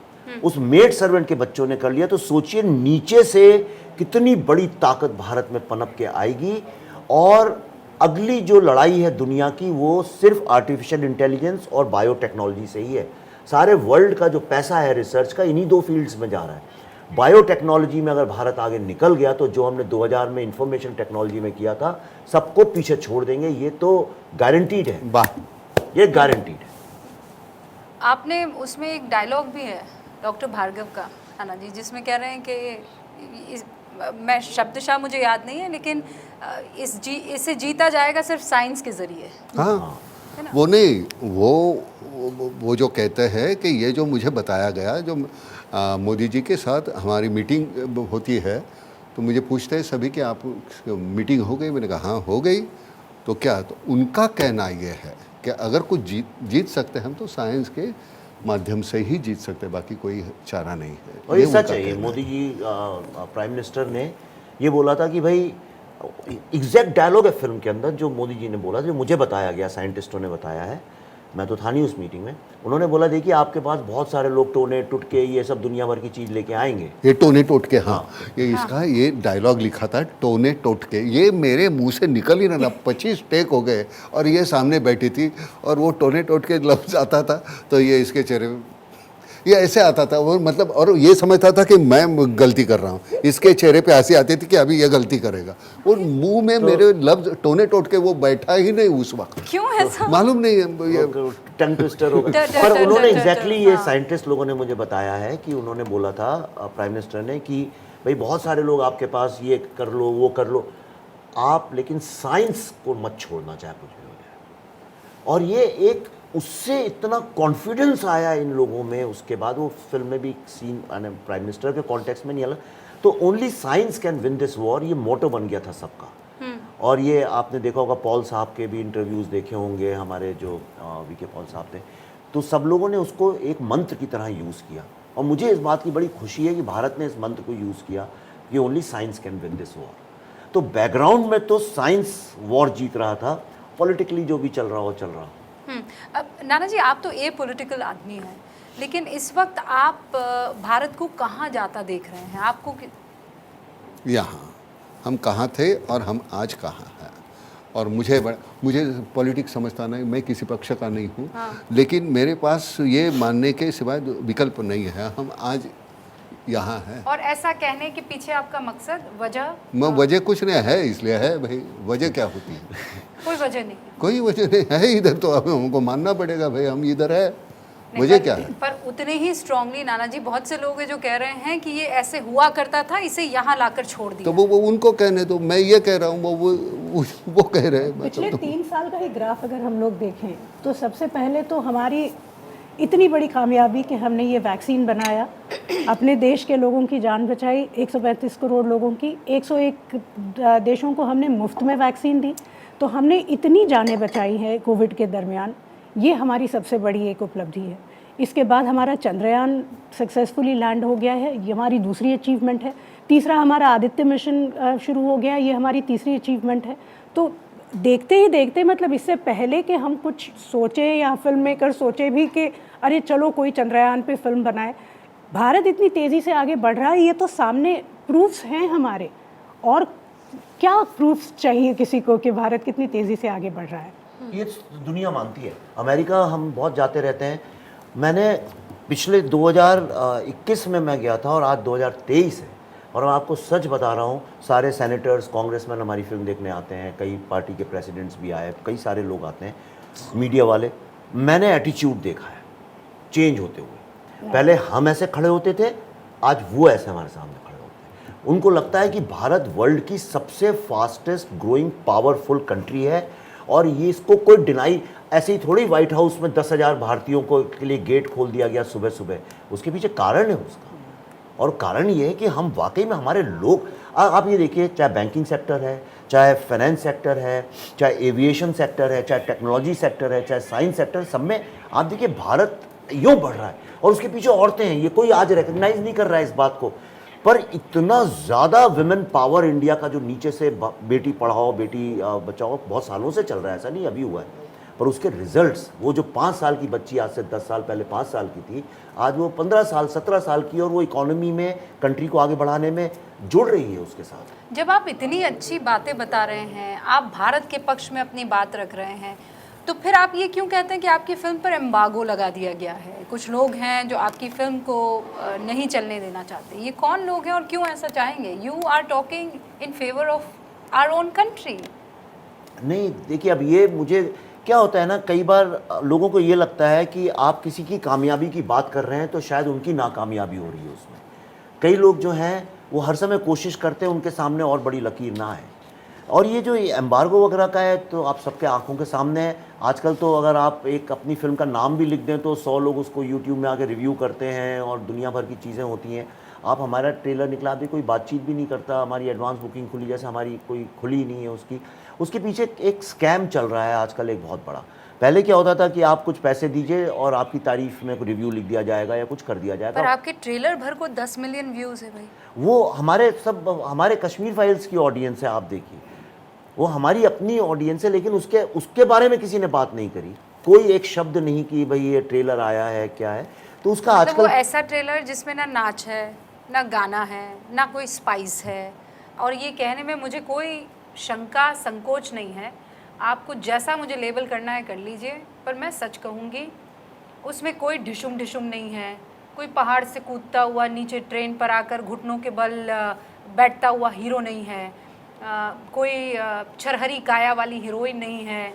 उस मेड सर्वेंट के बच्चों ने कर लिया, तो सोचिए नीचे से कितनी बड़ी ताकत भारत में पनप के आएगी। और अगली जो लड़ाई है दुनिया की, वो सिर्फ आर्टिफिशियल इंटेलिजेंस और बायोटेक्नोलॉजी से ही है। सारे वर्ल्ड का जो पैसा है रिसर्च का, इन्हीं 2 फील्ड्स में जा रहा है। बायोटेक्नोलॉजी में अगर भारत आगे निकल गया तो जो हमने 2000 में इंफॉर्मेशन टेक्नोलॉजी में किया था, सबको पीछे छोड़ देंगे। ये तो गारंटीड है, वाह, ये गारंटीड है। आपने उसमें एक डायलॉग भी है डॉक्टर भार्गव का, नाना जी, जिसमें कह रहे हैं कि मैं शब्दशः मुझे याद नहीं है, लेकिन इसे जीता जाएगा सिर्फ साइंस के जरिए। हाँ, वो नहीं, वो जो कहते हैं कि ये जो मुझे बताया गया, जो मोदी जी के साथ हमारी मीटिंग होती है, तो मुझे पूछते हैं सभी कि आप मीटिंग हो गई, मैंने कहा हाँ हो गई। तो क्या, तो उनका कहना ये है कि अगर कुछ जीत सकते हैं हम तो साइंस के माध्यम से ही जीत सकते, बाकी कोई चारा नहीं है। और ये सच है। ये मोदी जी, प्राइम मिनिस्टर ने ये बोला था कि भाई, एग्जैक्ट डायलॉग है फिल्म के अंदर जो मोदी जी ने बोला, जो मुझे बताया गया, साइंटिस्टों ने बताया है, मैं तो था नहीं उस मीटिंग में। उन्होंने बोला देखिए आपके पास बहुत सारे लोग टोने टुटके ये सब दुनिया भर की चीज़ लेके आएंगे। ये टोने टोटके, हाँ, ये इसका ये डायलॉग लिखा था, टोने टोटके। ये मेरे मुंह से निकल ही ना 25 टेक हो गए, और ये सामने बैठी थी और वो टोने टोटके लफ्ज आता था तो ये इसके चेहरे में ये ऐसे आता था, वो मतलब, और ये समझता था कि मैं गलती कर रहा हूँ, इसके चेहरे पे हंसी आती थी कि अभी ये गलती करेगा, और मुंह में मेरे लफ्ज टोने टोटके वो बैठा ही नहीं उस वक्त। क्यों ऐसा? मालूम नहीं है, ये टंग ट्विस्टर हो गया। पर उन्होंने एग्जैक्टली ये साइंटिस्ट लोगों ने मुझे बताया है कि उन्होंने बोला था, प्राइम मिनिस्टर ने, कि भाई बहुत सारे लोग आपके पास ये कर लो वो कर लो, आप लेकिन साइंस को मत छोड़ना, चाहे कुछ भी हो जाए। और ये एक उससे इतना कॉन्फिडेंस आया इन लोगों में। उसके बाद वो फिल्म में भी सीन प्राइम मिनिस्टर के कॉन्टेक्स्ट में नहीं आया, तो only science can win this war, ये मोटो बन गया था सबका। और ये आपने देखा होगा, पॉल साहब के भी इंटरव्यूज़ देखे होंगे, हमारे जो वीके पॉल साहब थे, तो सब लोगों ने उसको एक मंत्र की तरह यूज़ किया। और मुझे इस बात की बड़ी खुशी है कि भारत ने इस मंत्र को यूज़ किया कि only science can win this war. तो बैकग्राउंड में तो साइंस वॉर जीत रहा था, पॉलिटिकली जो भी चल रहा हो चल रहा। अब नाना जी, आप तो ए पॉलिटिकल आदमी हैं, लेकिन इस वक्त आप भारत को कहाँ जाता देख रहे हैं? आपको यहाँ हम कहाँ थे और हम आज कहाँ हैं। और मुझे पॉलिटिक्स समझता नहीं, मैं किसी पक्ष का नहीं हूँ। लेकिन मेरे पास ये मानने के सिवाय विकल्प नहीं है, हम आज यहाँ है। और ऐसा कहने के पीछे आपका मकसद, वजह? वजह कुछ नहीं है, इसलिए है भाई। वजह क्या होती है? कोई वजह नहीं, कोई वजह नहीं है। इधर तो अब हमको मानना पड़ेगा भाई, हम इधर है, मुझे क्या है। पर उतने ही स्ट्रांगली नाना जी बहुत से लोग हैं जो कह रहे हैं कि ये ऐसे हुआ करता था, इसे यहाँ लाकर छोड़ दिया। तो वो उनको कहने दो, मैं ये कह रहा हूँ, वो कह रहे हैं। पिछले 3 साल का ही ग्राफ अगर हम लोग देखें तो सबसे पहले तो हमारी इतनी बड़ी कामयाबी कि हमने ये वैक्सीन बनाया, अपने देश के लोगों की जान बचाई, 135 करोड़ लोगों की, 101 देशों को हमने मुफ्त में वैक्सीन दी, तो हमने इतनी जानें बचाई हैं कोविड के दरमियान। ये हमारी सबसे बड़ी एक उपलब्धि है। इसके बाद हमारा चंद्रयान सक्सेसफुली लैंड हो गया है, ये हमारी दूसरी अचीवमेंट है। तीसरा हमारा आदित्य मिशन शुरू हो गया, ये हमारी तीसरी अचीवमेंट है। तो देखते ही देखते, मतलब इससे पहले कि हम कुछ सोचे या फिल्म मेकर सोचे भी कि अरे चलो कोई चंद्रयान पे फिल्म बनाए, भारत इतनी तेज़ी से आगे बढ़ रहा है, ये तो सामने प्रूफ्स हैं हमारे। और क्या प्रूफ्स चाहिए किसी को कि भारत कितनी तेज़ी से आगे बढ़ रहा है? ये दुनिया मानती है। अमेरिका हम बहुत जाते रहते हैं। मैंने पिछले 2021 में मैं गया था और आज 2023 है, और मैं आपको सच बता रहा हूँ, सारे सेनेटर्स, कांग्रेसमैन हमारी फिल्म देखने आते हैं, कई पार्टी के प्रेसिडेंट्स भी आए, कई सारे लोग आते हैं, मीडिया वाले। मैंने एटीट्यूड देखा है चेंज होते हुए। पहले हम ऐसे खड़े होते थे, आज वो ऐसे हमारे सामने खड़े होते हैं। उनको लगता है कि भारत वर्ल्ड की सबसे फास्टेस्ट ग्रोइंग पावरफुल कंट्री है, और ये इसको कोई डिनाई, ऐसे ही थोड़ी व्हाइट हाउस में 10,000 भारतीयों को के लिए गेट खोल दिया गया सुबह सुबह। उसके पीछे कारण है उसका, और कारण ये है कि हम वाकई में हमारे लोग, आप ये देखिए, चाहे बैंकिंग सेक्टर है, चाहे फाइनेंस सेक्टर है, चाहे एविएशन सेक्टर है, चाहे टेक्नोलॉजी सेक्टर है, चाहे साइंस सेक्टर, सब में आप देखिए भारत यूँ बढ़ रहा है। और उसके पीछे औरतें हैं, ये कोई आज रिकग्नाइज नहीं कर रहा है इस बात को, पर इतना ज़्यादा विमेन पावर इंडिया का जो नीचे से बेटी पढ़ाओ बेटी बचाओ बहुत सालों से चल रहा है, ऐसा नहीं अभी हुआ है, पर उसके रिजल्ट्स, वो जो 5 साल की बच्ची आज से 10 साल पहले 5 साल की थी, आज वो 15 साल 17 साल की, और वो इकोनॉमी में कंट्री को आगे बढ़ाने में जुड़ रही है उसके साथ। जब आप इतनी अच्छी बातें बता रहे हैं, आप भारत के पक्ष में अपनी बात रख रहे हैं, तो फिर आप ये क्यों कहते हैं कि आपकी फिल्म पर एम्बार्गो लगा दिया गया है? कुछ लोग हैं जो आपकी फिल्म को नहीं चलने देना चाहते। ये कौन लोग हैं और क्यों ऐसा चाहेंगे? You are talking in favour of our own country. नहीं, देखिए, अब ये मुझे क्या होता है ना, कई बार लोगों को ये लगता है कि आप किसी की कामयाबी की बात कर रहे हैं तो शायद उनकी नाकामयाबी हो रही है उसमें। कई लोग जो हैं वो हर समय कोशिश करते हैं उनके सामने और बड़ी लकीर ना आए। और ये जो एम्बार्गो वगैरह का है, तो आप सबके आंखों के सामने है। आजकल तो अगर आप एक अपनी फिल्म का नाम भी लिख दें तो 100 लोग उसको यूट्यूब में आके रिव्यू करते हैं, और दुनिया भर की चीज़ें होती हैं। आप हमारा ट्रेलर निकला भी, कोई बातचीत भी नहीं करता, हमारी एडवांस बुकिंग खुली जैसे हमारी कोई खुली नहीं है उसकी। उसके पीछे एक स्कैम चल रहा है आजकल एक बहुत बड़ा। पहले क्या होता था कि आप कुछ पैसे दीजिए और आपकी तारीफ में रिव्यू लिख दिया जाएगा या कुछ कर दिया जाएगा। पर आपके ट्रेलर भर को 10 मिलियन व्यूज़ है भाई। वो हमारे कश्मीर फाइल्स की ऑडियंस है, आप देखिए, वो हमारी अपनी ऑडियंस है, लेकिन उसके बारे में किसी ने बात नहीं करी, कोई एक शब्द नहीं कि भाई ये ट्रेलर आया है क्या है। तो उसका मतलब आजकल वो ऐसा ट्रेलर जिसमें ना नाच है, ना गाना है, ना कोई स्पाइस है, और ये कहने में मुझे कोई शंका संकोच नहीं है, आपको जैसा मुझे लेबल करना है कर लीजिए, पर मैं सच कहूँगी उसमें कोई ढिशुम ढिशुम नहीं है, कोई पहाड़ से कूदता हुआ नीचे ट्रेन पर आकर घुटनों के बल बैठता हुआ हीरो नहीं है, कोई छरहरी काया वाली हीरोइन नहीं है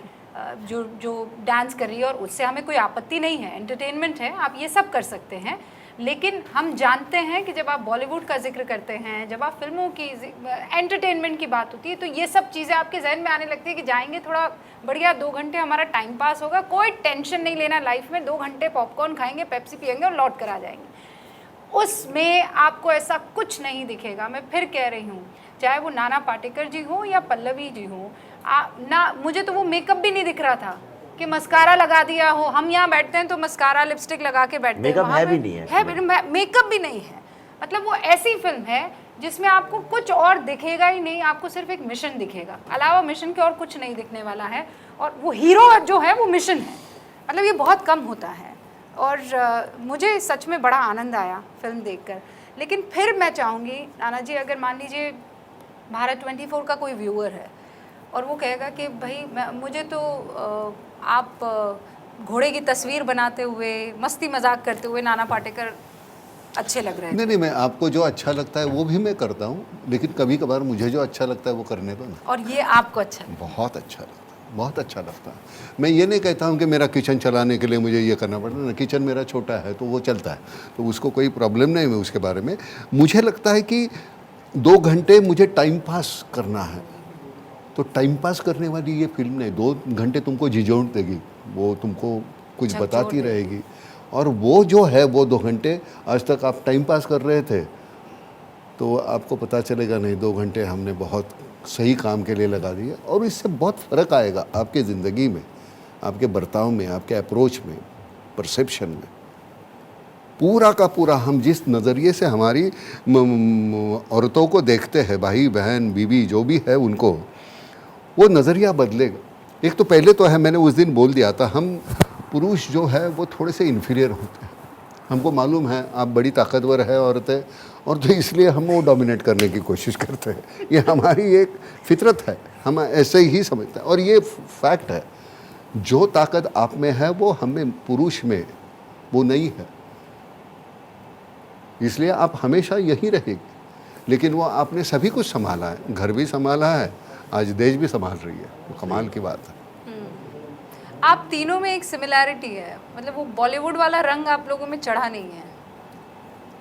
जो डांस कर रही है, और उससे हमें कोई आपत्ति नहीं है, एंटरटेनमेंट है, आप ये सब कर सकते हैं। लेकिन हम जानते हैं कि जब आप बॉलीवुड का जिक्र करते हैं, जब आप फिल्मों की एंटरटेनमेंट की बात होती है, तो ये सब चीज़ें आपके जहन में आने लगती है कि जाएंगे थोड़ा बढ़िया 2 घंटे हमारा टाइम पास होगा, कोई टेंशन नहीं लेना लाइफ में, 2 घंटे पॉपकॉर्न खाएंगे, पेप्सी पियेंगे और लौट कर आ जाएंगे। उसमें आपको ऐसा कुछ नहीं दिखेगा। मैं फिर कह रही हूँ, चाहे वो नाना पाटेकर जी हो या पल्लवी जी हो, ना मुझे तो वो मेकअप भी नहीं दिख रहा था कि मस्कारा लगा दिया हो। हम यहाँ बैठते हैं तो मस्कारा लिपस्टिक लगा के बैठते हैं, मेकअप है भी नहीं है, मेकअप भी नहीं है। मतलब वो ऐसी फिल्म है जिसमें आपको कुछ और दिखेगा ही नहीं, आपको सिर्फ एक मिशन दिखेगा, अलावा मिशन के और कुछ नहीं दिखने वाला है। और वो हीरो जो है वो मिशन है, मतलब ये बहुत कम होता है। और मुझे सच में बड़ा आनंद आया फिल्म देखकर। लेकिन फिर मैं चाहूँगी नाना जी, अगर मान लीजिए भारत 24 का कोई व्यूअर है और वो कहेगा कि भाई मुझे तो आप घोड़े की तस्वीर बनाते हुए, मस्ती मजाक करते हुए नाना पाटेकर अच्छे लग रहे हैं। नहीं, मैं आपको जो अच्छा लगता है वो भी मैं करता हूँ, लेकिन कभी कभार मुझे जो अच्छा लगता है वो करने दो ना। और ये आपको अच्छा लगता है? बहुत अच्छा लगता है। बहुत अच्छा लगता है। मैं ये नहीं कहता हूँ कि मेरा किचन चलाने के लिए मुझे ये करना पड़ता है ना, किचन मेरा छोटा है तो वो चलता है, तो उसको कोई प्रॉब्लम नहीं है उसके बारे में। मुझे लगता है कि 2 घंटे मुझे टाइम पास करना है, तो टाइम पास करने वाली ये फिल्म नहीं। 2 घंटे तुमको झिझोड़ देगी, वो तुमको कुछ बताती रहेगी, और वो जो है वो 2 घंटे आज तक आप टाइम पास कर रहे थे तो आपको पता चलेगा नहीं 2 घंटे हमने बहुत सही काम के लिए लगा दिया, और इससे बहुत फ़र्क आएगा आपके ज़िंदगी में, आपके बर्ताव में, आपके अप्रोच में, परसेप्शन में। पूरा का पूरा हम जिस नज़रिए से हमारी औरतों को देखते हैं, भाई बहन बीवी जो भी है उनको, वो नज़रिया बदलेगा। एक तो पहले तो है, मैंने उस दिन बोल दिया था, हम पुरुष जो है वो थोड़े से इन्फीरियर होते हैं। हमको मालूम है आप बड़ी ताकतवर है औरतें, और तो इसलिए हम वो डोमिनेट करने की कोशिश करते हैं। ये हमारी एक फितरत है, हम ऐसे ही समझते हैं, और ये फैक्ट है। जो ताकत आप में है वो हमें पुरुष में वो नहीं है, इसलिए आप हमेशा यही रहेगी। लेकिन वो आपने सभी कुछ संभाला है, घर भी संभाला है, आज देश भी संभाल रही है, वो कमाल की बात है। आप तीनों में एक सिमिलैरिटी है, मतलब वो बॉलीवुड वाला रंग आप लोगों में चढ़ा नहीं है।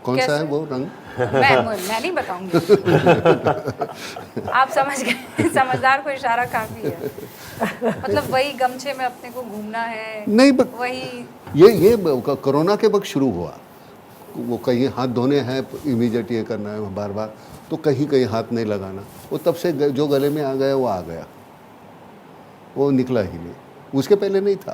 कौन सा है वो रंग? मैं नहीं बताऊंगी। आप समझ गए, समझदार को इशारा काफी है। मतलब वही गमछे में अपने को घूमना है, नहीं वही ये कोरोना के वक्त शुरू हुआ। वो कहीं हाथ धोने हैं इमीडिएट ये करना है बार बार, तो कहीं कहीं हाथ नहीं लगाना, वो तब से जो गले में आ गया वो आ गया, वो निकला ही नहीं। उसके पहले नहीं था,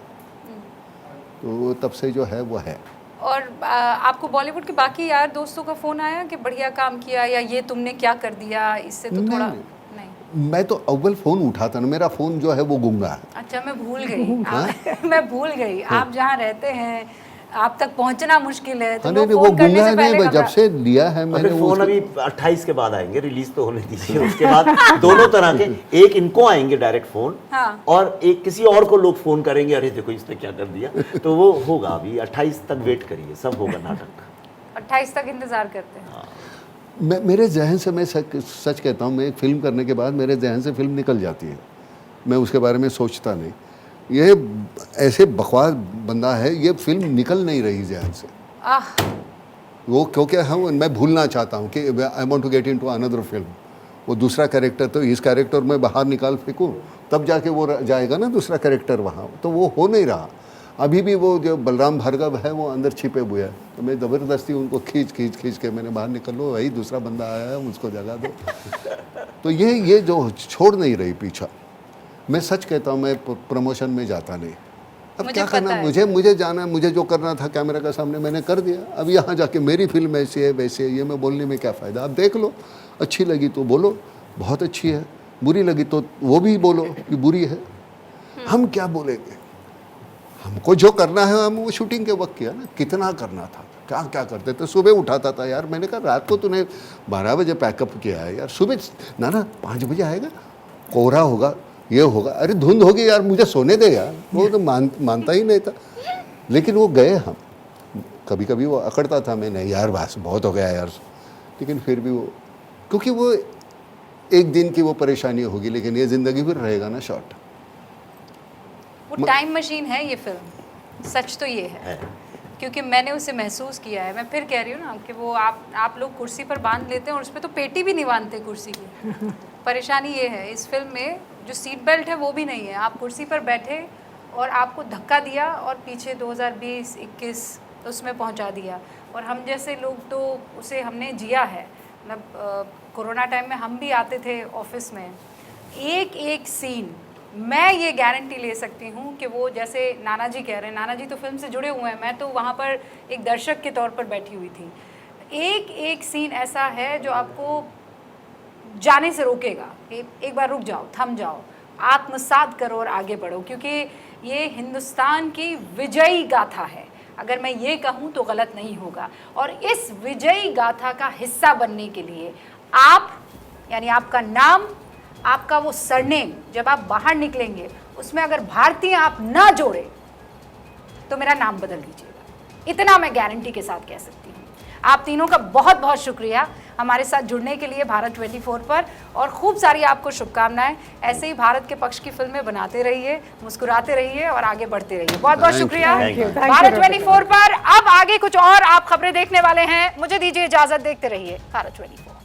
तो वो तब से जो है वो है। और आपको बॉलीवुड के बाकी यार दोस्तों का फोन आया कि बढ़िया काम किया, या ये तुमने क्या कर दिया, इससे तो थोड़ा नहीं। मैं तो अव्वल फ़ोन उठाता ना, मेरा फ़ोन जो है वो गूंगा है। अच्छा, मैं भूल गई। मैं भूल गई, आप जहाँ रहते हैं आप तक पहुंचना मुश्किल है, तो नहीं वो फोन करने गूंगा से नहीं, पहले जब से लिया है मैंने फोन अभी 28 के बाद आएंगे, रिलीज तो होने दीजिए। उसके बाद दोनों तरह के, एक इनको आएंगे डायरेक्ट फोन, हाँ। और एक किसी और को लोग फोन करेंगे, अरे देखो इसने क्या कर दिया, तो वो होगा। अभी 28 तक वेट करिए, सब होगा नाटक। 28 तक इंतजार करते हैं। मेरे जहन से, मैं सच कहता हूँ, मैं एक फिल्म करने के बाद मेरे जहन से फिल्म निकल जाती है, मैं उसके बारे में सोचता नहीं। ये ऐसे बकवास बंदा है, ये फिल्म निकल नहीं रही जहन से। वो क्योंकि हम, मैं भूलना चाहता हूँ कि I want to get into another film. वो दूसरा कैरेक्टर, तो इस कैरेक्टर में बाहर निकाल फेंकूँ तब जाके वो जाएगा ना दूसरा कैरेक्टर वहाँ, तो वो हो नहीं रहा। अभी भी वो जो बलराम भार्गव है वो अंदर छिपे हुए हैं, तो मैं ज़बरदस्ती उनको खींच के मैंने बाहर निकल लो, वही दूसरा बंदा आया है उसको जगा दो। तो ये जो छोड़ नहीं रही पीछा। मैं सच कहता हूँ, मैं प्रमोशन में जाता नहीं। अब क्या करना, मुझे जाना, मुझे जो करना था कैमरा के सामने मैंने कर दिया। अब यहाँ जाके मेरी फिल्म ऐसी है वैसे है, ये मैं बोलने में क्या फ़ायदा। आप देख लो, अच्छी लगी तो बोलो बहुत अच्छी है, बुरी लगी तो वो भी बोलो कि बुरी है। हम क्या बोलेंगे, हमको जो करना है हम वो शूटिंग के वक्त किया ना। कितना करना था, क्या क्या करते थे। सुबह उठाता था यार, मैंने कहा रात को तूने 12 बजे पैकअप किया है यार, सुबह ना 5 बजे आएगा, कोहरा होगा, ये होगा, अरे धुंध होगी यार, मुझे सोने दे यार। वो तो मानता ही नहीं था। लेकिन वो गए हम, कभी कभी वो अकड़ता था, मैं नहीं यार बस बहुत हो गया यार, लेकिन फिर भी वो, क्योंकि वो एक दिन की वो परेशानी होगी, लेकिन ये ज़िंदगी भी रहेगा ना शॉर्ट। वो टाइम मशीन है ये फिल्म, सच तो ये है, क्योंकि मैंने उसे महसूस किया है। मैं फिर कह रही हूँ ना कि वो आप लोग कुर्सी पर बांध लेते हैं और उस पर तो पेटी भी नहीं बांधते कुर्सी की। परेशानी ये है, इस फिल्म में जो सीट बेल्ट है वो भी नहीं है। आप कुर्सी पर बैठे और आपको धक्का दिया और पीछे 2020-21 उसमें पहुंचा दिया। और हम जैसे लोग तो उसे हमने जिया है। मतलब कोरोना टाइम में हम भी आते थे ऑफिस में, एक एक सीन मैं ये गारंटी ले सकती हूँ कि वो, जैसे नाना जी कह रहे हैं, नाना जी तो फिल्म से जुड़े हुए हैं, मैं तो वहाँ पर एक दर्शक के तौर पर बैठी हुई थी। एक एक सीन ऐसा है जो आपको जाने से रोकेगा। एक बार रुक जाओ, थम जाओ, आत्मसात करो और आगे बढ़ो, क्योंकि ये हिंदुस्तान की विजयी गाथा है। अगर मैं ये कहूँ तो गलत नहीं होगा। और इस विजयी गाथा का हिस्सा बनने के लिए आप, यानी आपका नाम, आपका वो सरनेम, जब आप बाहर निकलेंगे उसमें अगर भारतीय आप ना जोड़े तो मेरा नाम बदल दीजिएगा। इतना मैं गारंटी के साथ कह सकती हूँ। आप तीनों का बहुत बहुत शुक्रिया हमारे साथ जुड़ने के लिए भारत 24 पर, और खूब सारी आपको शुभकामनाएं। ऐसे ही भारत के पक्ष की फिल्में बनाते रहिए, मुस्कुराते रहिए और आगे बढ़ते रहिए। बहुत बहुत शुक्रिया। भारत 24 पर अब आगे कुछ और आप खबरें देखने वाले हैं। मुझे दीजिए इजाजत, देखते रहिए भारत 24।